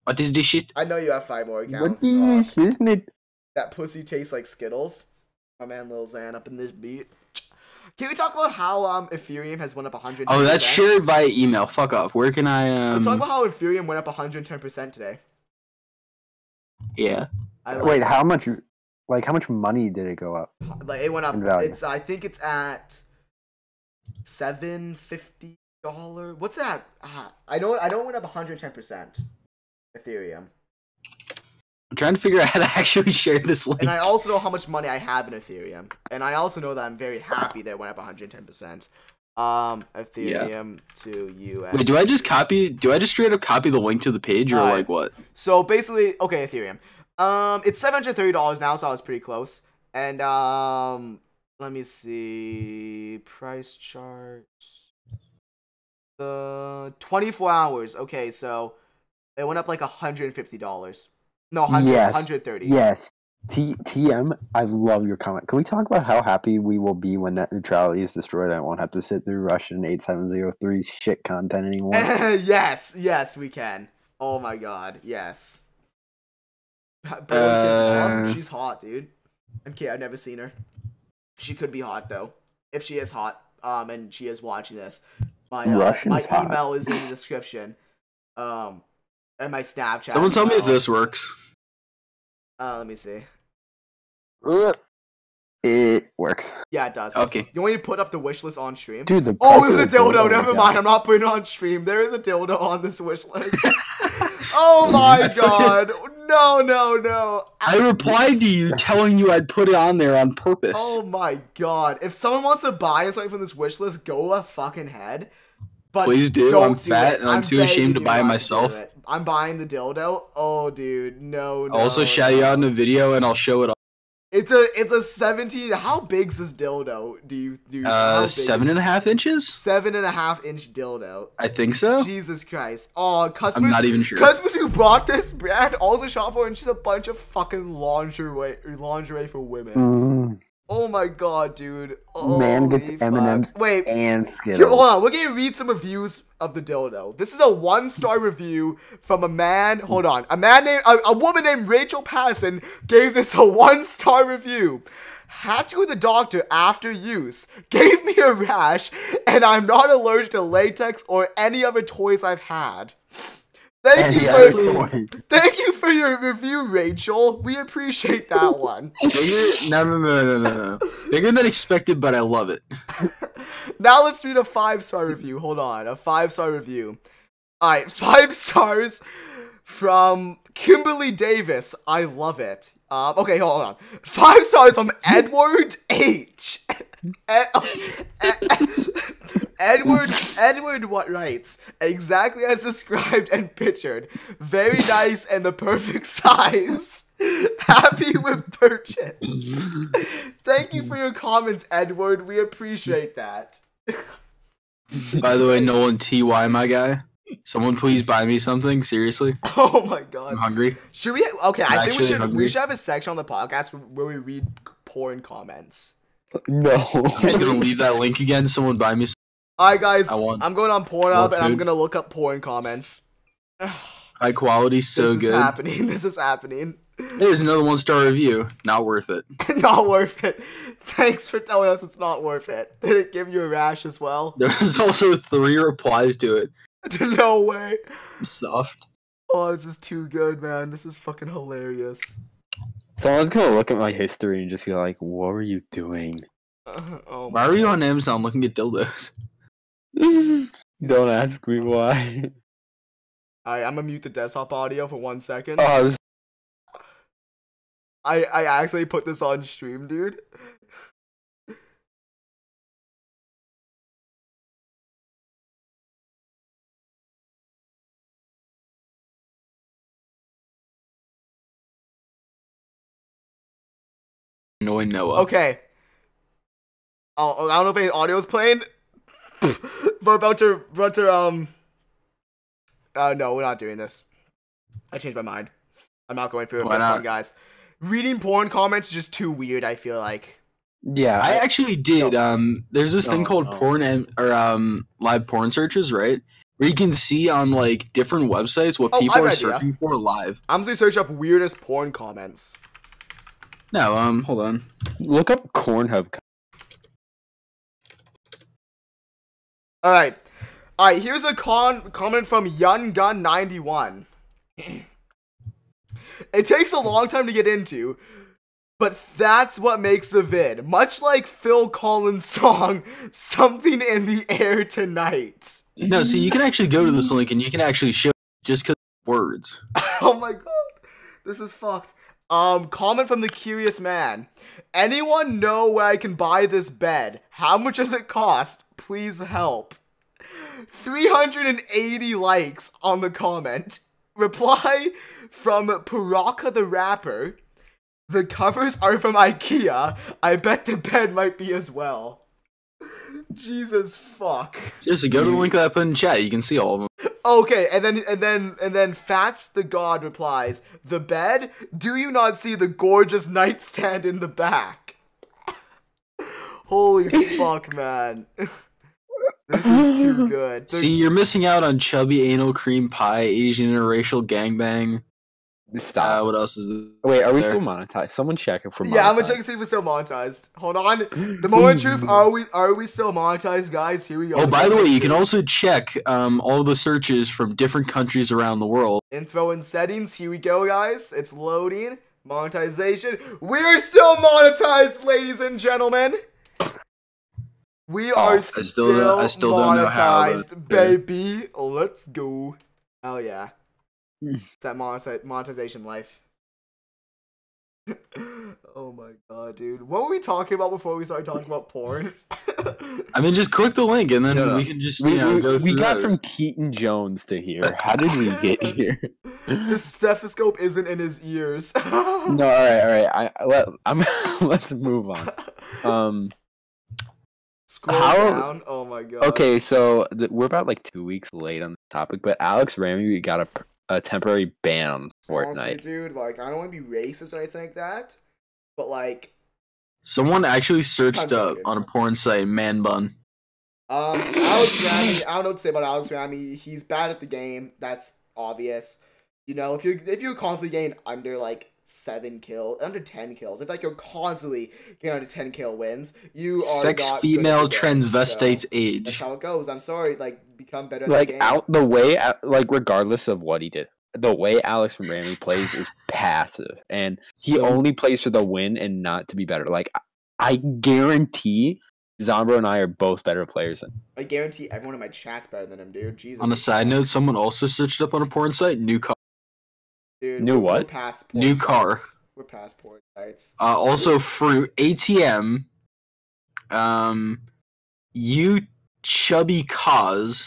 S3: What is this shit?
S2: I know you have 5 more accounts.
S4: What is this, isn't it?
S2: That pussy tastes like Skittles. My man Lil Xan up in this beat. Can we talk about how Ethereum has went up 110%?
S3: Oh, that's shared via email. Fuck off. Where can I
S2: Let's talk about how Ethereum went up 110% today.
S3: Yeah.
S4: Wait, how much money did it go up?
S2: Like it went up. I think it's at $750. What's that? I know it went up 110%. Ethereum.
S3: I'm trying to figure out how to actually share this link.
S2: And I also know how much money I have in Ethereum. And I also know that I'm very happy that it went up 110%. Ethereum to US.
S3: Wait, do I just straight up copy the link to the page or like what?
S2: So basically, okay, Ethereum. It's $730 now, so I was pretty close. And let me see price chart. 24 hours. Okay, so it went up like $150. No, 130.
S4: Yes. TM, I love your comment. Can we talk about how happy we will be when net neutrality is destroyed? I won't have to sit through Russian 8703 shit content anymore.
S2: Yes, we can. Oh my god, yes. She's hot, dude. Okay, I've never seen her. She could be hot though. If she is hot, and she is watching this, my email is in the description. And my Snapchat.
S3: Someone tell me if this works.
S2: Let me see.
S4: It works.
S2: Yeah, it does.
S3: Okay.
S2: You want me to put up the wish list on stream?
S4: Dude, there's
S2: a dildo. Never mind. I'm not putting it on stream. There is a dildo on this wish list. Oh my god. No.
S3: I replied to you telling you I'd put it on there on purpose.
S2: Oh my god. If someone wants to buy something from this wish list, go a fucking head. But
S3: please do. I'm fat and I'm too ashamed to buy it myself.
S2: I'm buying the dildo. Oh, dude. No.
S3: I'll also shout you out in a video and I'll show it off.
S2: It's a 17. How big's this dildo? Do you
S3: 7.5 inches?
S2: 7.5 inch dildo.
S3: I think so.
S2: Jesus Christ. Oh, customers.
S3: I'm not even sure.
S2: Customers who bought this brand also shop for, and she's a bunch of fucking lingerie for women. Oh my god, dude.
S4: Man gets M&M's and Skittles.
S2: Here, hold on. We're gonna read some reviews of the dildo. This is a 1-star review from a man. Hold on. A woman named Rachel Patterson gave this a 1-star review. Had to go to the doctor after use. Gave me a rash, and I'm not allergic to latex or any other toys I've had. Thank you for your review, Rachel. We appreciate that one.
S3: No. Bigger than expected, but I love it.
S2: Now let's read a 5-star review. Hold on, a 5-star review. All right, 5 stars from Kimberly Davis. I love it. Okay, hold on. 5 stars from Edward H. Edward what writes, exactly as described and pictured. Very nice and the perfect size. Happy with purchase. Thank you for your comments, Edward. We appreciate that.
S3: By the way, Nolan TY, my guy. Someone please buy me something, seriously.
S2: Oh my god.
S3: I'm hungry.
S2: Should we? Okay, I think we should have a section on the podcast where we read porn comments.
S4: No.
S3: I'm just gonna leave that link again. Someone buy me something.
S2: Alright guys, I'm going on Pornhub and I'm gonna look up porn comments.
S3: High quality, so good.
S2: This is happening.
S3: There's another 1-star review. Not worth it.
S2: Not worth it. Thanks for telling us it's not worth it. Did it give you a rash as well?
S3: There's also 3 replies to it.
S2: No way.
S3: Soft.
S2: Oh, this is too good, man. This is fucking hilarious.
S4: Someone's gonna look at my history and just be like, what were you doing?
S3: Why are you on Amazon looking at dildos?
S4: Don't ask me why.
S2: Alright, I'm gonna mute the desktop audio for 1 second.
S4: Oh,
S2: I actually put this on stream, dude.
S3: Annoying Noah.
S2: Okay. Oh, I don't know if any audio is playing. We're about to no, we're not doing this. I changed my mind. I'm not going through it for this one, guys. Reading porn comments is just too weird, I feel like.
S3: Yeah, I actually did. There's this thing called live porn searches, right? Where you can see on like different websites what people are searching for live.
S2: I'm just gonna search up weirdest porn comments.
S3: No, hold on.
S4: Look up Cornhub.
S2: Alright, here's a comment from YoungGun91. It takes a long time to get into, but that's what makes the vid. Much like Phil Collins' song, Something in the Air Tonight.
S3: No, see, you can actually go to this link and you can actually show just because words.
S2: Oh my god, this is fucked. Comment from the Curious Man. Anyone know where I can buy this bed? How much does it cost? please help. 380 likes on the comment. Reply from Paraka the rapper. The covers are from IKEA. I bet the bed might be as well. Jesus fuck.
S3: Seriously, go to the link that I put in chat. You can see all of them.
S2: Okay, and then Fats the God replies, the bed? Do you not see the gorgeous nightstand in the back? Holy fuck, man. This is too good.
S3: See, you're missing out on chubby anal cream pie, Asian interracial gangbang.
S4: Stop.
S3: What else is there?
S4: Wait, are we still monetized? Someone check if we're monetized.
S2: Yeah, I'm gonna check and see if we're still monetized. Hold on. The moment of truth, are we still monetized, guys? Here we go.
S3: Oh, by the way, you can also check all the searches from different countries around the world.
S2: Info and settings, here we go, guys. It's loading. Monetization. We're still monetized, ladies and gentlemen. We are still monetized, baby. Let's go. Oh yeah. It's that monetization life. Oh my god, dude. What were we talking about before we started talking about porn?
S3: I mean, just click the link and then we can just, go through
S4: We got from Keaton Jones to here. How did we get here?
S2: The stethoscope isn't in his ears.
S4: No, alright. Let's move on.
S2: Scroll down. Oh my god.
S4: Okay, so we're about like 2 weeks late on the topic, but Alex Ramy got a temporary ban on Fortnite.
S2: Honestly, dude, like, I don't want to be racist or anything like that, but like,
S3: someone actually searched up on a porn site, man bun.
S2: Alex Ramy, I don't know what to say about Alex Ramy. He's bad at the game. That's obvious. You know, if you're constantly getting under like 10 kills, if like you're constantly getting under 10 kill wins, you are
S3: sex
S2: not
S3: female
S2: good at the game.
S3: transvestites
S2: So,
S3: age.
S2: that's how it goes. I'm sorry, like, become better at
S4: Like
S2: the game.
S4: regardless of what he did, the way Alex Ramy plays is passive, and he only plays for the win and not to be better. Like, I guarantee Zombro and I are both better players than him.
S2: I guarantee everyone in my chat's better than him, dude. Jesus.
S3: On a side note, someone also searched up on a porn site, new car.
S2: Dude,
S4: New what?
S2: We're past porn
S3: New
S2: sites.
S3: car.
S2: We're past porn sites.
S3: Also fruit, ATM, you chubby cause.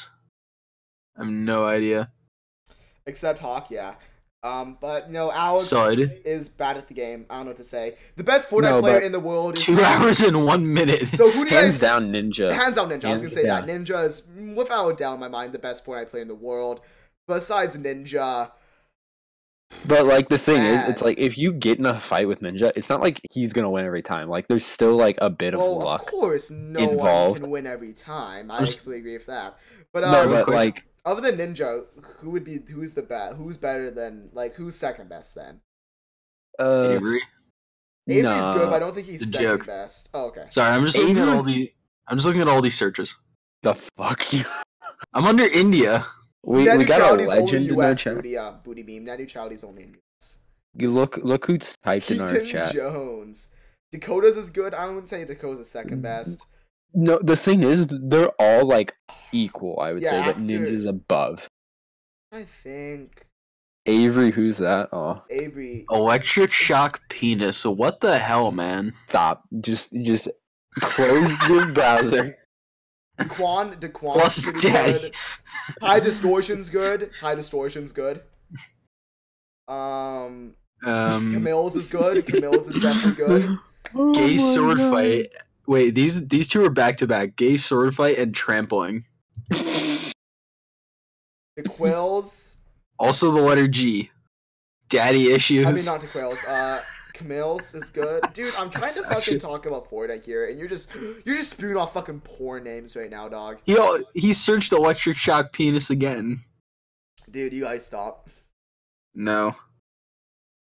S3: I have no idea.
S2: Except Hawk, yeah. But no, Alex is bad at the game. I don't know what to say. The best Fortnite player in the world is
S3: 2 hours and 1 minute.
S2: So who do you
S4: Hands down Ninja.
S2: Hands down Ninja. I was gonna say that Ninja is without a doubt in my mind the best Fortnite player in the world. Besides Ninja.
S4: But like the thing is, it's like if you get in a fight with Ninja, it's not like he's gonna win every time. Like there's still like a bit of luck.
S2: Of course, no
S4: involved.
S2: one can win every time. I completely agree with that. But
S4: like
S2: other than Ninja, who's the best? Who's better than who's second best then?
S3: Avery.
S2: Avery's good, but I don't think he's second best. Oh, okay.
S3: Sorry, I'm just looking at all these searches.
S4: The fuck you?
S3: I'm under India.
S4: We got a legend in our chat.
S2: Booty beam. Net neutrality's only in US.
S4: You look who's typed in our chat.
S2: Jones. Dakota's is good. I wouldn't say Dakota's second best.
S4: No, the thing is, they're all like equal. I would say, but Ninja's above.
S2: I think.
S4: Avery, who's that? Oh,
S2: Avery.
S3: Electric shock penis. So what the hell, man?
S4: Stop. Just close your browser.
S2: Daquan
S3: Plus Daddy.
S2: good. High distortion's good. Camille's is good. Camille's is definitely good.
S3: Gay sword fight. Wait, these two are back to back. Gay sword fight and trampling.
S2: The Quills.
S3: Also the letter G. Daddy issues.
S2: I mean, not the Quills. Camille's is good. Dude, I'm trying to fucking talk about Fortnite here, and you're just spewing off fucking porn names right now, dog.
S3: He searched electric shock penis again.
S2: Dude, you guys stop.
S3: No.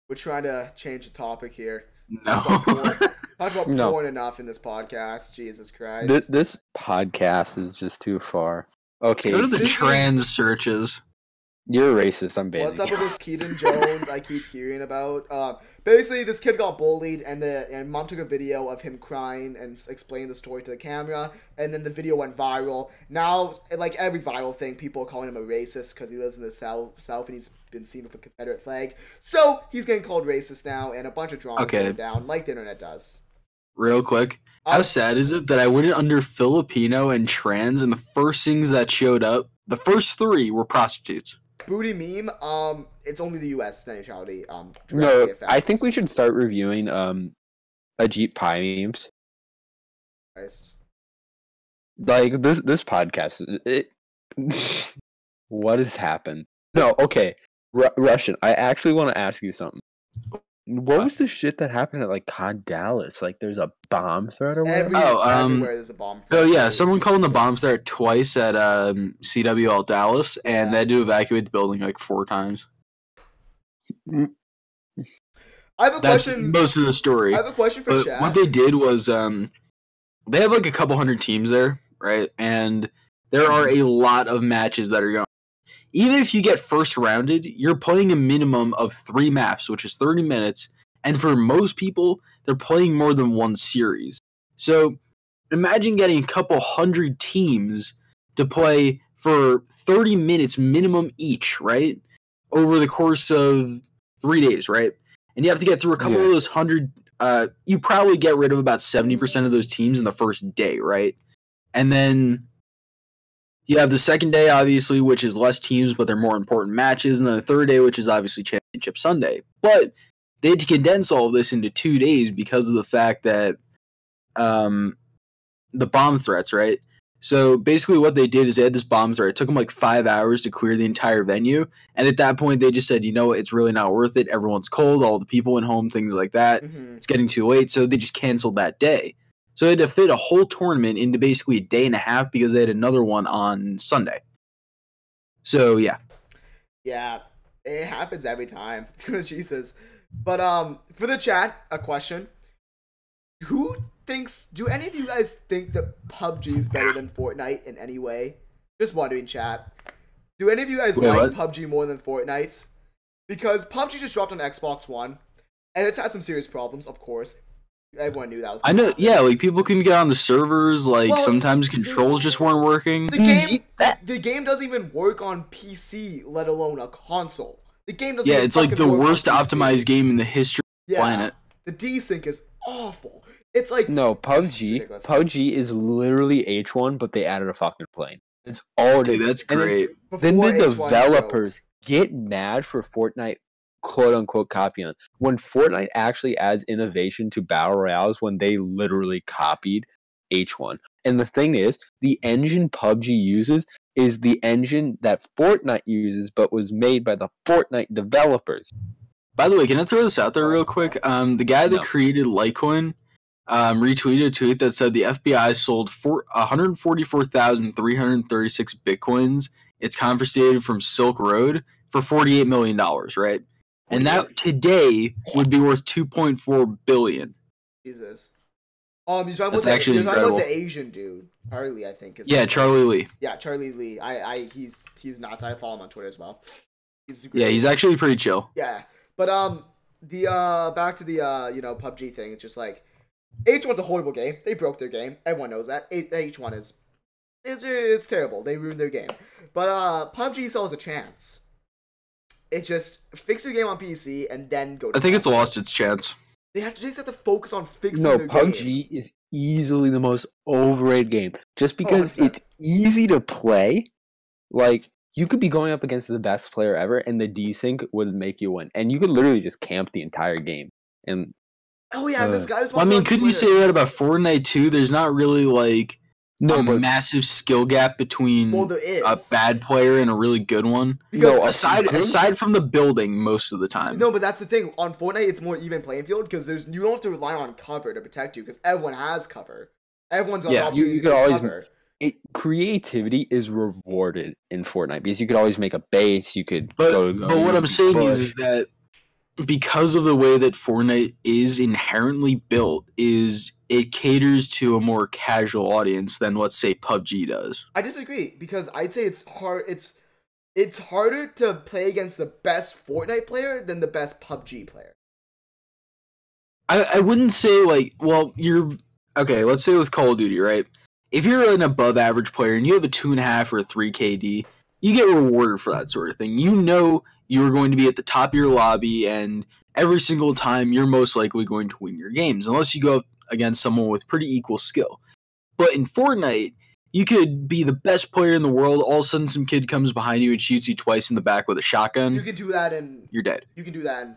S2: We're trying to change the topic here.
S3: No.
S2: Talk about porn enough in this podcast. Jesus Christ.
S4: This podcast is just too far. Okay.
S3: Go to the trans searches.
S4: You're racist. I'm banning.
S2: What's up with this Keaton Jones I keep hearing about? Basically, this kid got bullied, and mom took a video of him crying and explaining the story to the camera, and then the video went viral. Now, like every viral thing, people are calling him a racist because he lives in the South, and he's been seen with a Confederate flag. So he's getting called racist now, and a bunch of drama is going down, like the internet does.
S3: real quick. How sad is it that I went under Filipino and trans, and the first things that showed up, the first 3 were prostitutes.
S2: Booty meme. It's only the U.S. neutrality.
S4: No, I think we should start reviewing Ajit Pie memes.
S2: Christ.
S4: Like this podcast. What has happened? No, okay. Russian. I actually want to ask you something. What was the shit that happened at like COD Dallas? Like, there's a bomb threat or whatever.
S2: Everywhere there's a bomb threat.
S3: So yeah, someone called in the bomb threat twice at CWL Dallas, and they had to evacuate the building like 4 times.
S2: I have a question.
S3: Most of the story.
S2: I have a question for chat.
S3: What they did was, they have like a couple hundred teams there, right? And there are a lot of matches that are going. Even if you get first rounded, you're playing a minimum of 3 maps, which is 30 minutes. And for most people, they're playing more than 1 series. So imagine getting a couple hundred teams to play for 30 minutes minimum each, right? Over the course of 3 days, right? And you have to get through a couple of those 100. You probably get rid of about 70% of those teams in the first day, right? And then you have the second day, obviously, which is less teams, but they're more important matches. And then the third day, which is obviously Championship Sunday. But they had to condense all of this into 2 days because of the fact that the bomb threats, right? So basically what they did is they had this bomb threat. It took them like 5 hours to clear the entire venue. And at that point, they just said, you know what, it's really not worth it. Everyone's cold. All the people went home, things like that. Mm-hmm. It's getting too late. So they just canceled that day. So they had to fit a whole tournament into basically a day and a half because they had another one on Sunday. So, yeah.
S2: Yeah, it happens every time. Jesus. But for the chat, a question. Do any of you guys think that PUBG is better than Fortnite in any way? Just wondering, chat. Do any of you guys like PUBG more than Fortnite? Because PUBG just dropped on Xbox One, and it's had some serious problems, of course. Everyone knew that was
S3: I know, happen. Yeah, like people couldn't get on the servers, like sometimes controls just weren't working.
S2: The game doesn't even work on PC, let alone a console. The game doesn't even
S3: it's like the worst optimized game in the history of the planet.
S2: The desync is awful. It's like
S4: PUBG is literally H1, but they added a fucking plane. It's all
S3: that's great.
S4: Then the developers get mad for Fortnite quote-unquote copying. When Fortnite actually adds innovation to Battle Royales when they literally copied H1. And the thing is, the engine PUBG uses is the engine that Fortnite uses, but was made by the Fortnite developers.
S3: By the way, can I throw this out there real quick? The guy that created Litecoin retweeted a tweet that said the FBI sold 144,336 Bitcoins. It's confiscated from Silk Road for $48 million, right? And that today would be worth $2.4 billion.
S2: Jesus. You're talking about the Asian dude, Charlie, I think.
S3: Charlie Lee.
S2: Yeah, Charlie Lee. He's nuts. I follow him on Twitter as well.
S3: He's actually pretty chill.
S2: Yeah, but back to the PUBG thing. It's just like H1's a horrible game. They broke their game. Everyone knows that. H1 it's terrible. They ruined their game. But PUBG still has a chance. It just fix your game on PC and then go to
S3: I think it's lost its chance.
S2: They just have to focus on fixing their game.
S4: No, PUBG is easily the most overrated game. Just because it's easy to play, like, you could be going up against the best player ever, and the desync would make you win. And you could literally just camp the entire game. And
S2: this guy was
S3: couldn't you say that about Fortnite too? There's not really, like, a massive skill gap between a bad player and a really good one. Because aside from the building most of the time.
S2: No, but that's the thing. On Fortnite, it's more even playing field because you don't have to rely on cover to protect you because everyone has cover. Everyone's on
S4: you could always cover. Creativity is rewarded in Fortnite because you could always make a base. You could
S3: but what I'm saying is that because of the way that Fortnite is inherently built, it caters to a more casual audience than, let's say, PUBG does.
S2: I disagree because I'd say it's hard. It's harder to play against the best Fortnite player than the best PUBG player.
S3: I wouldn't say let's say with Call of Duty, right? If you're an above average player and you have a 2.5 or a 3 KD, you get rewarded for that sort of thing. You know you're going to be at the top of your lobby, and every single time you're most likely going to win your games, unless you go against someone with pretty equal skill. But in Fortnite, you could be the best player in the world. All of a sudden, some kid comes behind you and shoots you twice in the back with a shotgun.
S2: You can do that in.
S3: You're dead.
S2: You can do that in.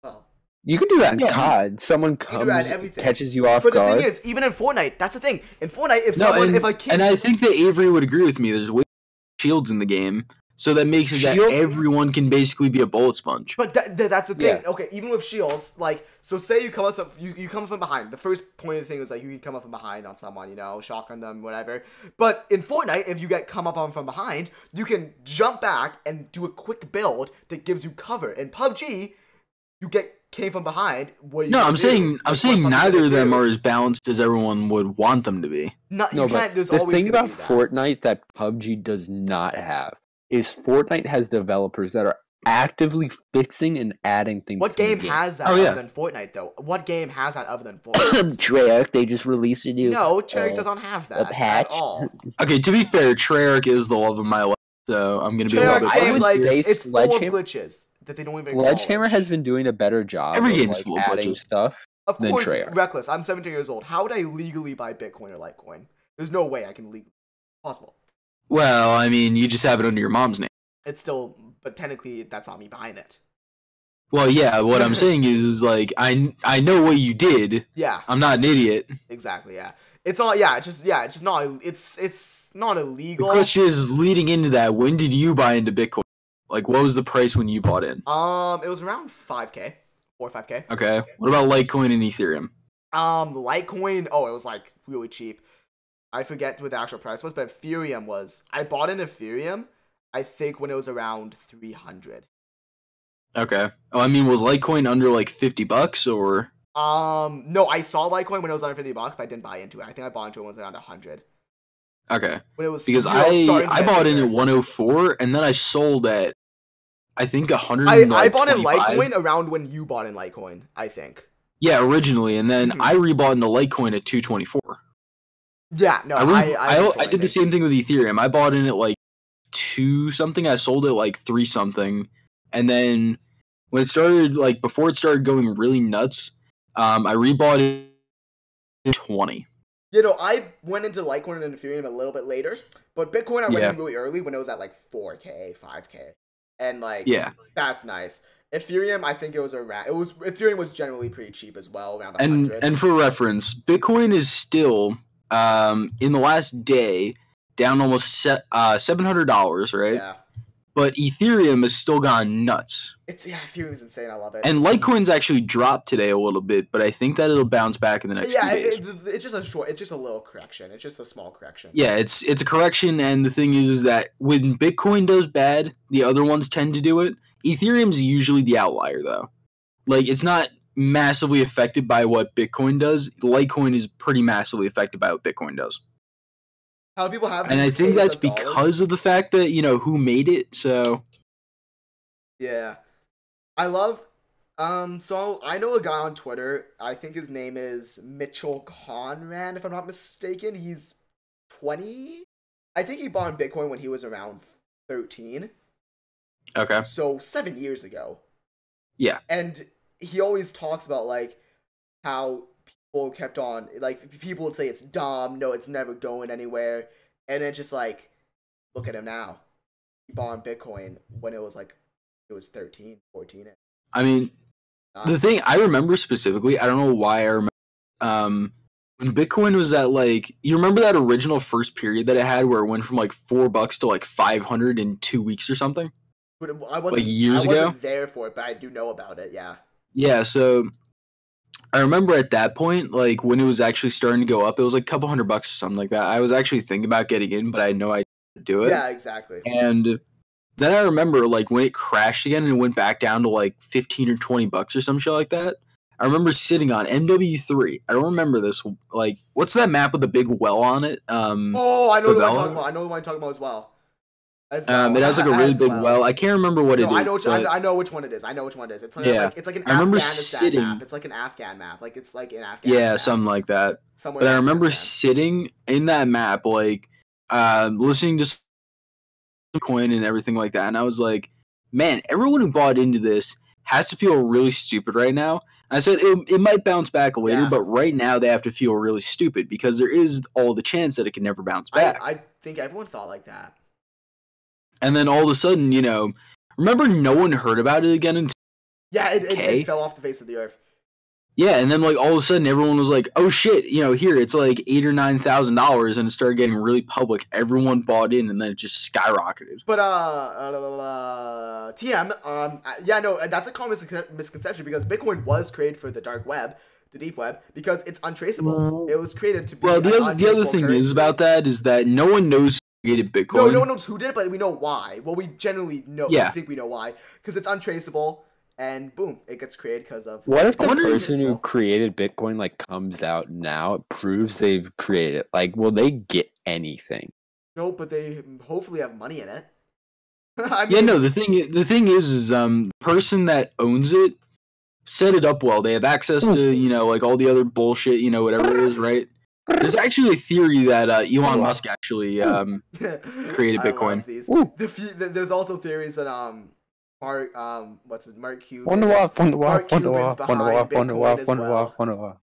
S2: Well.
S4: You can do that in COD. Someone comes, catches you off guard.
S2: But the thing is, even in Fortnite, that's the thing. In Fortnite, if a kid...
S3: And I think that Avery would agree with me. There's way shields in the game, so that makes it that everyone can basically be a bullet sponge.
S2: But that's the thing. Yeah. Okay, even with shields, like, so say you come up, you come from behind. The first point of the thing is like you can come up from behind on someone, you know, shotgun them, whatever. But in Fortnite, if you come up on from behind, you can jump back and do a quick build that gives you cover. In PUBG, you came from behind.
S3: I'm saying neither of them are as balanced as everyone would want them to be.
S4: But the thing about Fortnite that PUBG does not have is Fortnite has developers that are actively fixing and adding things.
S2: What game has that other than Fortnite, though? What game has that other than Fortnite?
S4: Treyarch, they just released a new.
S2: No, Treyarch doesn't have that
S4: patch
S2: at all.
S3: Okay, to be fair, Treyarch is the love of my life, so I'm gonna be.
S2: Treyarch's games it's full of glitches that they don't even.
S4: Sledgehammer has been doing a better job.
S3: Every game's full of
S4: adding stuff.
S2: Of course, Reckless. I'm 17 years old. How would I legally buy Bitcoin or Litecoin? There's no way I can legally. Possible.
S3: Well, I mean, you just have it under your mom's name.
S2: It's still, but technically, that's not me buying it.
S3: Well, yeah. What I'm saying is like I know what you did.
S2: Yeah.
S3: I'm not an idiot.
S2: Exactly. Yeah. It's all. Yeah. It's just not. It's not illegal.
S3: The question is, leading into that, when did you buy into Bitcoin? Like, what was the price when you bought in?
S2: It was around 5K, 4 or 5K.
S3: Okay. What about Litecoin and Ethereum?
S2: Litecoin. Oh, it was like really cheap. I forget what the actual price was, but Ethereum was. I bought in Ethereum, I think, when it was around 300.
S3: Okay. Oh, I mean, was Litecoin under like $50 or?
S2: No, I saw Litecoin when it was under $50, but I didn't buy into it. I think I bought into it when it was around 100.
S3: Okay.
S2: When it was
S3: because I bought in at 104 and then I sold at I think 100.
S2: I bought in Litecoin around when you bought in Litecoin, I think.
S3: Yeah, originally, and then I rebought into Litecoin at 224.
S2: Yeah, no,
S3: I did the same thing with Ethereum. I bought in at like 2 something. I sold it like 3 something, and then when it started, like before it started going really nuts, I rebought it at 20.
S2: You know, I went into Litecoin and Ethereum a little bit later, but Bitcoin I went in really early when it was at like 4K, 5K, and like that's nice. Ethereum, I think it was around. Ethereum was generally pretty cheap as well, around 100.
S3: And for reference, Bitcoin is still in the last day down almost $700, right?
S2: Yeah.
S3: But Ethereum has still gone nuts.
S2: Ethereum's insane. I love it.
S3: And Litecoin's actually dropped today a little bit, but I think that it'll bounce back in the next few days.
S2: It's just a little correction. It's just a small correction.
S3: Yeah, it's a correction, and the thing is that when Bitcoin does bad, the other ones tend to do it. Ethereum's usually the outlier, though. Like, it's not massively affected by what Bitcoin does. Litecoin is pretty massively affected by what Bitcoin does.
S2: How do people have?
S3: And I think that's because of the fact that, you know, who made it, so.
S2: Yeah. I love, so I know a guy on Twitter, I think his name is Mitchell Conran, if I'm not mistaken. He's 20? I think he bought Bitcoin when he was around 13.
S3: Okay.
S2: So 7 years ago.
S3: Yeah.
S2: And he always talks about, like, how people kept on, like, people would say it's dumb, no, it's never going anywhere, and then just, like, look at him now. He bought Bitcoin when it was 13, 14.
S3: I mean, the thing, I remember specifically, I don't know why I remember, when Bitcoin was at, like, you remember that original first period that it had where it went from, like, $4 to, like, 500 in 2 weeks or something?
S2: But I wasn't there for it, but I do know about it, yeah.
S3: Yeah, so I remember at that point, like, when it was actually starting to go up, it was like a couple $100 or something like that. I was actually thinking about getting in, but I had no idea how to do it.
S2: Yeah, exactly.
S3: And then I remember, like, when it crashed again and it went back down to, like, 15 or $20 or some shit like that, I remember sitting on MW3. I don't remember this. Like, what's that map with the big well on it?
S2: I know what I'm talking about. I know what I'm talking about as well.
S3: It has like a really big well. I can't remember what it is.
S2: I know which one it is. It's like an Afghanistan map. It's like an Afghan map. Like it's like an Afghanistan.
S3: Yeah, something like that. But I remember sitting in that map, like listening to Bitcoin and everything like that, and I was like, man, everyone who bought into this has to feel really stupid right now. I said it might bounce back later, but right now they have to feel really stupid because there is all the chance that it can never bounce back.
S2: I think everyone thought like that.
S3: And then all of a sudden, remember no one heard about it again until
S2: it fell off the face of the earth.
S3: Yeah, and then like all of a sudden everyone was like, "Oh shit, here it's like $8,000 or $9,000," and it started getting really public. Everyone bought in, and then it just skyrocketed.
S2: But TM, that's a common misconception because Bitcoin was created for the dark web, the deep web, because it's untraceable. It was created to be.
S3: Well, the other thing is about that is that no one knows who created Bitcoin.
S2: No one knows who did it, but we know why. Well, we generally know. Yeah. I think we know why because it's untraceable. And boom, it gets created because of.
S4: What if the person who created Bitcoin comes out now, it proves they've created it? Will they get anything?
S2: No, but they hopefully have money in it.
S3: The thing is the person that owns it set it up well. They have access to all the other bullshit, whatever it is, right? There's actually a theory that Elon Musk actually created Bitcoin.
S2: There's also theories that Mark Cuban.
S4: Mark
S2: Cuban's behind Bitcoin as well.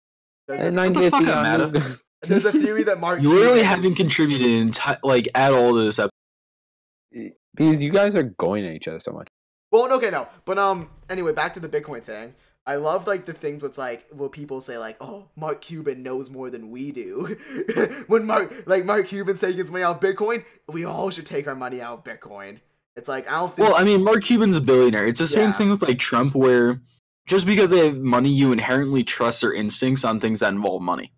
S2: There's a theory that Mark.
S3: You really haven't contributed at all to this episode
S4: because you guys are going at each other so much.
S2: Well, okay, no, but anyway, back to the Bitcoin thing. I love the things where people say "Oh, Mark Cuban knows more than we do." When Mark Cuban's taking his money out of Bitcoin, we all should take our money out of Bitcoin. It's I don't think.
S3: Well, I mean, Mark Cuban's a billionaire. It's the same thing with Trump, where just because they have money, you inherently trust their instincts on things that involve money.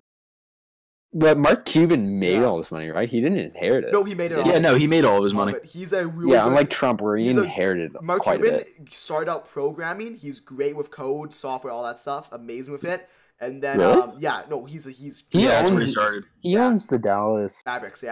S4: But Mark Cuban made all his money, right? He didn't inherit it.
S2: No, he made it all.
S3: Yeah, no, he made all of his money.
S2: But he's a really
S4: unlike Trump, where he inherited
S2: Mark
S4: quite
S2: Cuban
S4: a bit.
S2: Started out programming. He's great with code, software, all that stuff. Amazing with it. And then, he's
S3: that's where he started.
S4: He owns the Dallas
S2: Mavericks,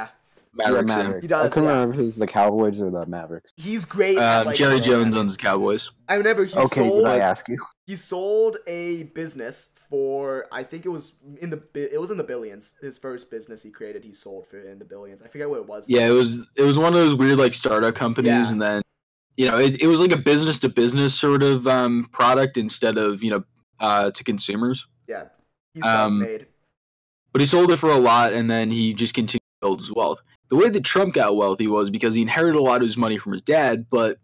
S3: Mavericks.
S2: He does.
S4: I couldn't remember if it was the Cowboys or the Mavericks.
S2: He's great.
S3: Jerry Jones owns the Cowboys.
S2: I remember
S4: did I ask you?
S2: He sold a business for, I think it was in the billions. His first business he created, he sold for in the billions. I forget what it was.
S3: Yeah, it was one of those weird startup companies, and then it was like a business to business sort of product instead of to consumers.
S2: Yeah, he's self-made.
S3: But he sold it for a lot, and then he just continued to build his wealth. The way that Trump got wealthy was because he inherited a lot of his money from his dad, but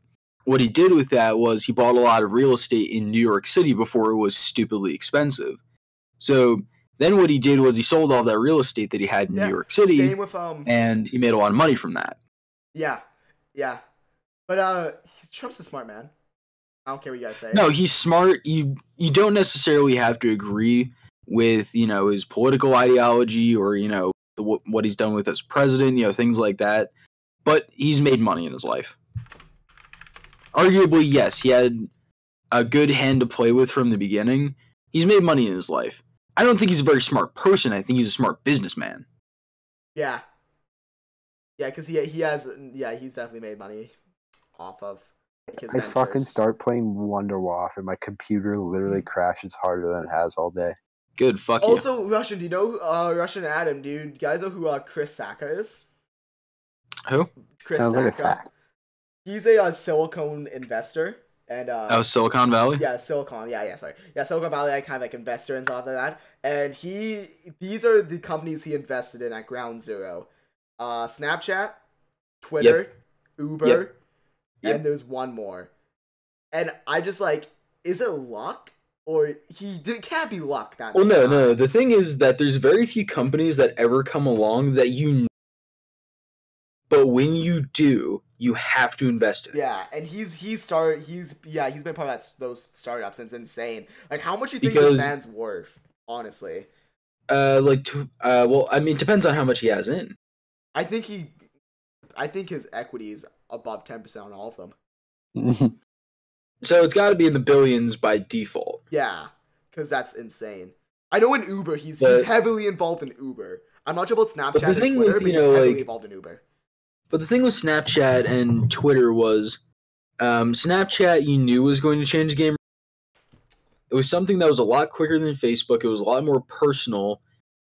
S3: what he did with that was he bought a lot of real estate in New York City before it was stupidly expensive. So then what he did was he sold all that real estate that he had in New York City,
S2: same with,
S3: and he made a lot of money from that.
S2: Yeah. But Trump's a smart man. I don't care what you guys say.
S3: No, he's smart. You don't necessarily have to agree with his political ideology or what he's done with as president, things like that. But he's made money in his life. Arguably, yes, he had a good hand to play with from the beginning. He's made money in his life. I don't think he's a very smart person. I think he's a smart businessman.
S2: Yeah. Yeah, because he has. Yeah, he's definitely made money off of his ventures.
S4: Fucking start playing Wonderwaf and my computer literally crashes harder than it has all day.
S3: Good, fuck you.
S2: Also, Russian, do you know Russian Adam, dude? You guys know who Chris Sacca is?
S3: Who?
S2: Chris
S4: Sounds
S2: Sacca.
S4: like a sack.
S2: He's a Silicon investor. And
S3: Silicon Valley?
S2: Yeah, Silicon. Yeah, sorry. Yeah, Silicon Valley, kind of investor and stuff like that. And these are the companies he invested in at ground zero. Snapchat, Twitter, Uber, and there's one more. And I just is it luck? Or it can't be luck that
S3: Well, no. The thing is that there's very few companies that ever come along that but when you do, you have to invest in it.
S2: Yeah, and he's been part of those startups, and it's insane. How much do you think this man's worth, honestly?
S3: Well, I mean, it depends on how much he has in.
S2: I think his equity is above 10% on all of them.
S3: So it's got to be in the billions by default.
S2: Yeah, because that's insane. I know in Uber, he's heavily involved in Uber. I'm not sure about Snapchat and Twitter, but he's heavily involved in Uber.
S3: But the thing with Snapchat and Twitter was, Snapchat you knew was going to change the game. It was something that was a lot quicker than Facebook. It was a lot more personal.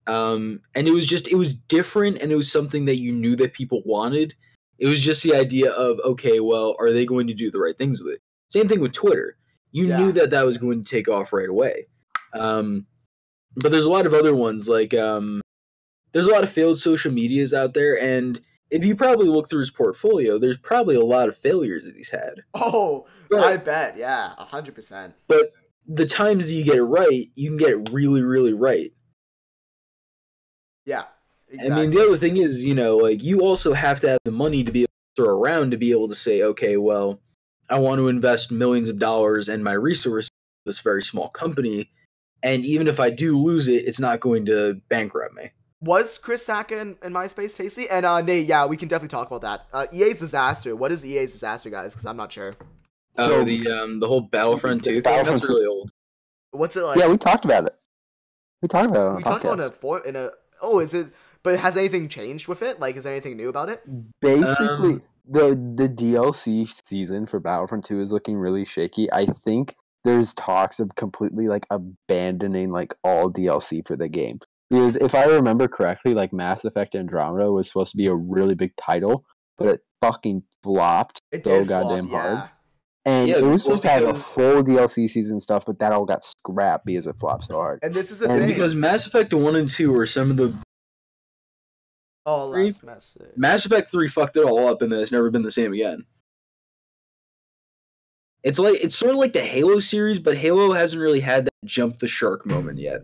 S3: And it was different, and it was something that you knew that people wanted. It was just the idea of, okay, well, are they going to do the right things with it? Same thing with Twitter. You knew that was going to take off right away. But there's a lot of other ones, like there's a lot of failed social medias out there, and if you probably look through his portfolio, there's probably a lot of failures that he's had.
S2: Oh, but, I bet, yeah, 100%.
S3: But the times you get it right, you can get it really, really right.
S2: Yeah, exactly.
S3: I mean, the other thing is, like, you also have to have the money to be able to throw around to be able to say, okay, well, I want to invest millions of dollars and my resources in this very small company, and even if I do lose it, it's not going to bankrupt me.
S2: Was Chris Sacca in MySpace tasty? And Nate, yeah, we can definitely talk about that. EA's disaster. What is EA's disaster, guys? Because I'm not sure.
S3: So the whole Battlefront 2 thing, that's really old.
S2: What's it like?
S4: Yeah, we talked about it. We talked about it on
S2: we talked about it is it? But has anything changed with it? Like, is there anything new about it?
S4: Basically, the DLC season for Battlefront 2 is looking really shaky. I think there's talks of completely like abandoning like all DLC for the game. Because if I remember correctly, like Mass Effect Andromeda was supposed to be a really big title, but it fucking flopped so goddamn hard. And it was supposed to have a full DLC season stuff, but that all got scrapped because it flopped so hard.
S2: And this is the thing.
S3: Because Mass Effect 1 and 2 are some of the... Mass Effect 3 fucked it all up, and then it's never been the same again. It's sort of like the Halo series, but Halo hasn't really had that jump the shark moment yet.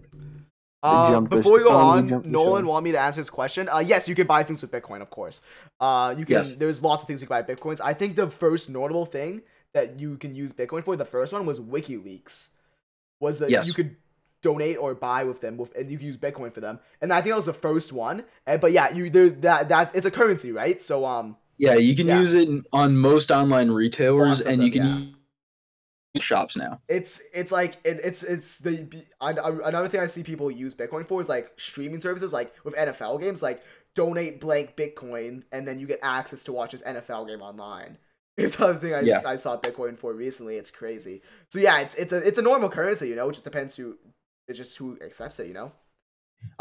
S2: Before we go on, Nolan wanted me to answer his question. Yes, you can buy things with Bitcoin, of course. You can. Yes. There's lots of things you can buy Bitcoins. I think the first notable thing that you can use Bitcoin for, the first one was WikiLeaks. Was that you could donate or buy with them, and you can use Bitcoin for them. And I think that was the first one. But yeah, that it's a currency, right? So
S3: yeah, you can use it on most online retailers, and you can. Shops now.
S2: It's the another thing I see people use Bitcoin for is like streaming services, like with NFL games, like donate blank Bitcoin and then you get access to watch this NFL game online. It's the other thing I saw Bitcoin for recently. It's crazy. So yeah, it's a normal currency, it just depends who accepts it,
S3: A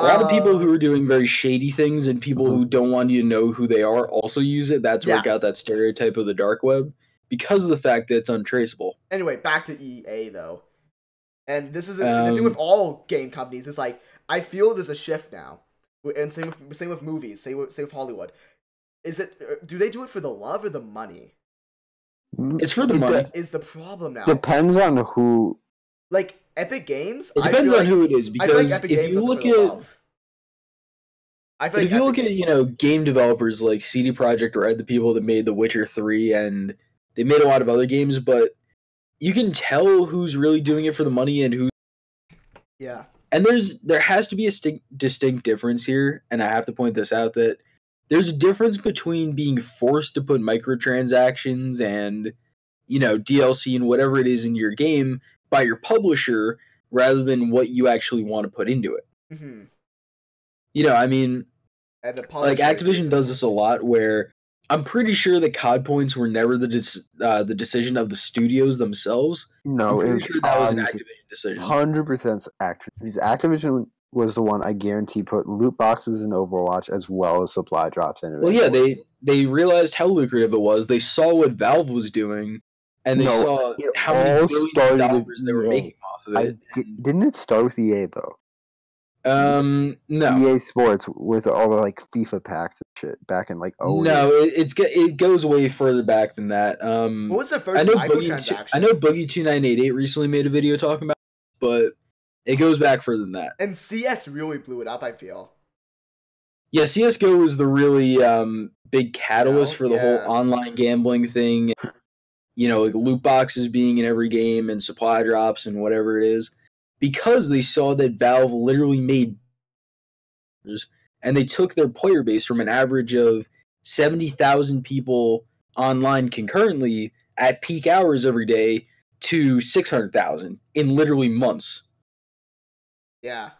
S3: lot of people who are doing very shady things and people who don't want you to know who they are also use it. That's where it got that stereotype of the dark web. Because of the fact that it's untraceable.
S2: Anyway, back to EA though, and this is the thing with all game companies. It's like I feel there's a shift now, and same with movies. Same with Hollywood. Do they do it for the love or the money?
S3: It's for the money.
S2: Is the problem now?
S4: Depends on who.
S2: Like Epic Games.
S3: It depends on who it is, because if you look at game developers like CD Projekt Red, the people that made The Witcher 3 and they made a lot of other games, but you can tell who's really doing it for the money and who.
S2: Yeah.
S3: And there has to be a distinct difference here, and I have to point this out, that there's a difference between being forced to put microtransactions and, DLC and whatever it is in your game by your publisher rather than what you actually want to put into it.
S2: Mm-hmm.
S3: Like Activision does this a lot where I'm pretty sure that COD points were never the decision of the studios themselves.
S4: No,
S3: that was an Activision decision.
S4: 100% Activision. Activision was the one, I guarantee, put loot boxes in Overwatch as well as supply drops in it.
S3: Well, yeah, they realized how lucrative it was. They saw what Valve was doing, and they saw how many billions of dollars they were making off of it.
S4: Didn't it start with EA though?
S3: No.
S4: EA Sports with all the like FIFA packs and shit back in like
S3: No, it goes way further back than that.
S2: What was the first microtransaction?
S3: I know Boogie2988 recently made a video talking about it, but it goes back further than that.
S2: And CS really blew it up, I feel.
S3: Yeah, CSGO was the really big catalyst for the whole online gambling thing. Like loot boxes being in every game and supply drops and whatever it is. Because they saw that Valve literally made, and they took their player base from an average of 70,000 people online concurrently at peak hours every day to 600,000 in literally months.
S2: Yeah.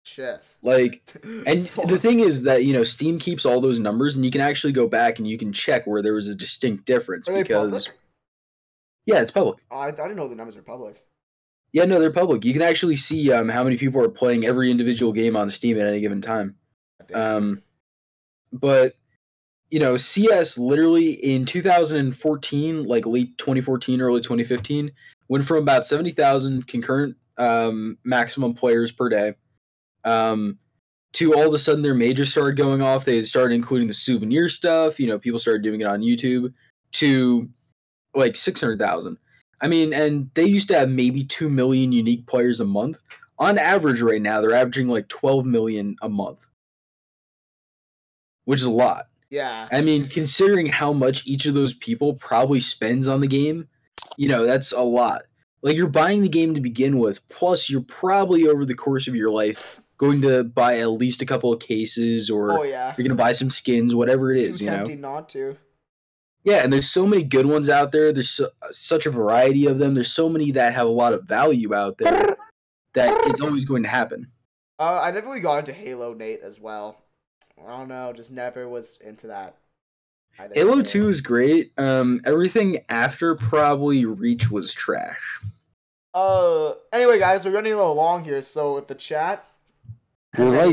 S2: Shit.
S3: And the thing is that, Steam keeps all those numbers, and you can actually go back and you can check where there was a distinct difference.
S2: Are they public?
S3: Yeah, it's public.
S2: Oh, I didn't know the numbers were public.
S3: Yeah, no, they're public. You can actually see how many people are playing every individual game on Steam at any given time. But, CS literally in 2014, like late 2014, early 2015, went from about 70,000 concurrent maximum players per day to all of a sudden their major started going off. They started including the souvenir stuff. People started doing it on YouTube to like 600,000. I mean, and they used to have maybe 2 million unique players a month. On average right now, they're averaging like 12 million a month, which is a lot.
S2: Yeah.
S3: I mean, considering how much each of those people probably spends on the game, that's a lot. Like, you're buying the game to begin with, plus you're probably over the course of your life going to buy at least a couple of cases, or you're going to buy some skins, whatever it is,
S2: Too tempting not to.
S3: Yeah, and there's so many good ones out there. There's such a variety of them. There's so many that have a lot of value out there that it's always going to happen.
S2: I never really got into Halo, Nate, as well. I don't know, just never was into that.
S3: Halo 2 is great. Everything after probably Reach was trash.
S2: Anyway, guys, we're running a little long here, so if the chat has any,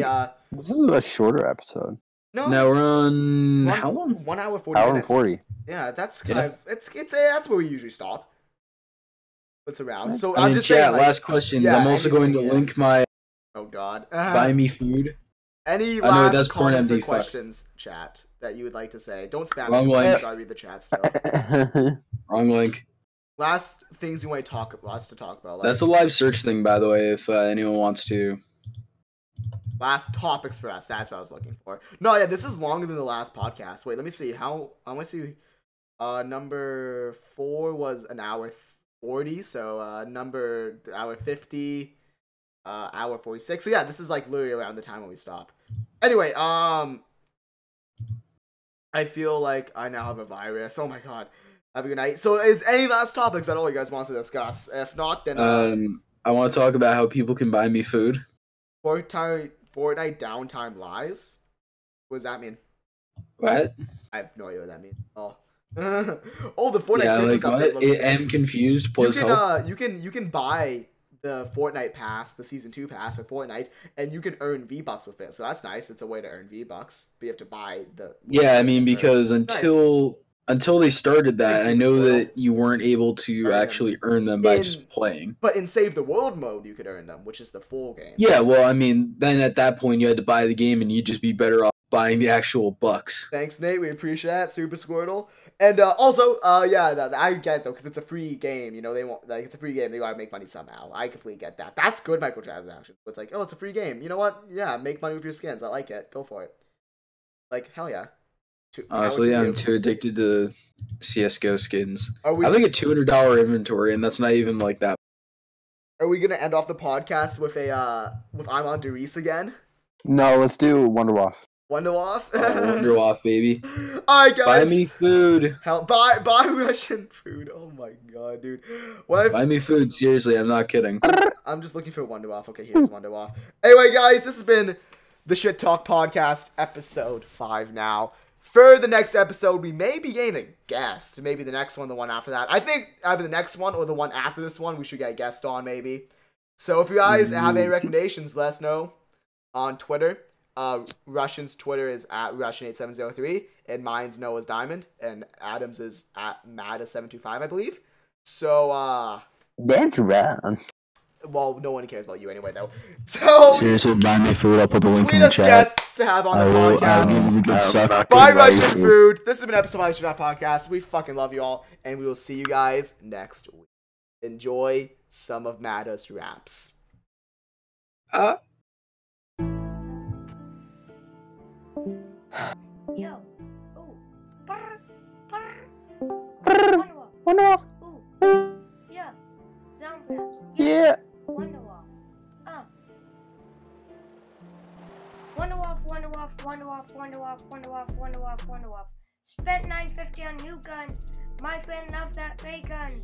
S4: this is a shorter episode.
S2: No,
S3: we're on how long?
S2: 1 hour 40 minutes.
S4: 40.
S2: Yeah, that's kind of that's where we usually stop. What's around? So
S3: I'm just saying. Last questions.
S2: Yeah,
S3: I'm also going to link my.
S2: Oh God.
S3: Buy me food.
S2: Any last comments or questions, chat, that you would like to say? Don't spam me. I gotta read the chat still.
S3: Wrong link.
S2: Last things you want to talk about. Like,
S3: that's a live search thing, by the way. If anyone wants to.
S2: Last topics for us. That's what I was looking for. No, yeah, this is longer than the last podcast. Wait, let me see. I want to see. Number 4 was an hour 40. So hour 50. Hour 46. So yeah, this is like literally around the time when we stop. Anyway, I feel like I now have a virus. Oh my God. Have a good night. So is any last topics that all you guys want to discuss? If not, then
S3: I want to talk about how people can buy me food.
S2: Fortnite downtime lies? What does that mean?
S3: What?
S2: I have no idea what that means. Oh. Oh, the Fortnite Christmas update looks sick.
S3: I'm confused.
S2: You can buy the Fortnite pass, the season 2 pass for Fortnite, and you can earn V-Bucks with it. So that's nice. It's a way to earn V-Bucks, but you have to buy the.
S3: Yeah, I mean, because until they started that, I know that you weren't able to actually earn them by just playing.
S2: But in Save the World mode, you could earn them, which is the full game.
S3: Yeah, well, I mean, then at that point, you had to buy the game, and you'd just be better off buying the actual bucks.
S2: Thanks, Nate. We appreciate that, Super Squirtle. And also, yeah, I get it, though, because it's a free game. They want it's a free game. They gotta make money somehow. I completely get that. That's good microtransactions. It's like, oh, it's a free game. You know what? Yeah, make money with your skins. I like it. Go for it. Like, hell yeah.
S3: Honestly, I'm too addicted to CSGO skins. I have like a $200 inventory, and that's not even like that.
S2: Are we gonna end off the podcast with I'm on Doris again?
S4: No, let's do Wonderwaff.
S2: Wonderwaff?
S3: Wonderwaff, baby.
S2: Alright, guys.
S3: Buy me food.
S2: Hell, buy Russian food. Oh my God, dude.
S3: Buy me food. Seriously, I'm not kidding.
S2: I'm just looking for Wonderwaff. Okay, here's Wonderwaff. Anyway, guys, this has been the Shit Talk Podcast, episode 5 now. For the next episode, we may be getting a guest. Maybe the next one, the one after that. I think either the next one or the one after this one, we should get a guest on, maybe. So if you guys have any recommendations, let us know on Twitter. Russian's Twitter is at Russian8703, and mine's Noah's Diamond, and Adam's is at Mada725, I believe. So,
S4: that's right.
S2: Well, no one cares about you anyway, though. So
S3: seriously, buy me food. I'll put the link in the chat.
S2: Tweet us guests to have on the podcast. Buy Russian food. This has been an episode of the Podcast. We fucking love you all, and we will see you guys next week. Enjoy some of Mada's raps.
S1: Yo. Ooh. Brr. Brr.
S4: Wonderwaff.
S1: Ooh. Yeah. Zombie raps.
S4: Yeah.
S1: Wonderwaff. Wonderwaff. Spent $9.50 on new gun. My friend loved that ray gun.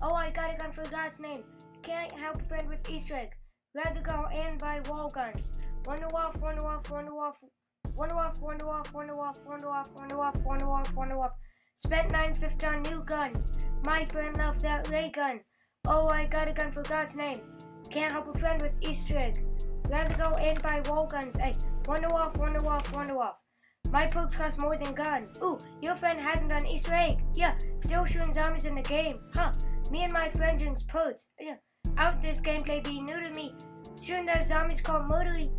S1: Oh, I got a gun for God's name. Can't help a friend with Easter egg. Rather go and buy wall guns. Wonderwaff. Spent $9.50 on new gun. My friend loved that ray gun. Oh, I got a gun for God's name. Can't help a friend with Easter egg. Rather go and buy wall guns. Hey, Wonderwaff. My perks cost more than gun. Ooh, your friend hasn't done Easter egg. Yeah, still shooting zombies in the game. Huh, Me and my friend drinks pods. Out this gameplay being new to me. Shooting those zombies called Motory.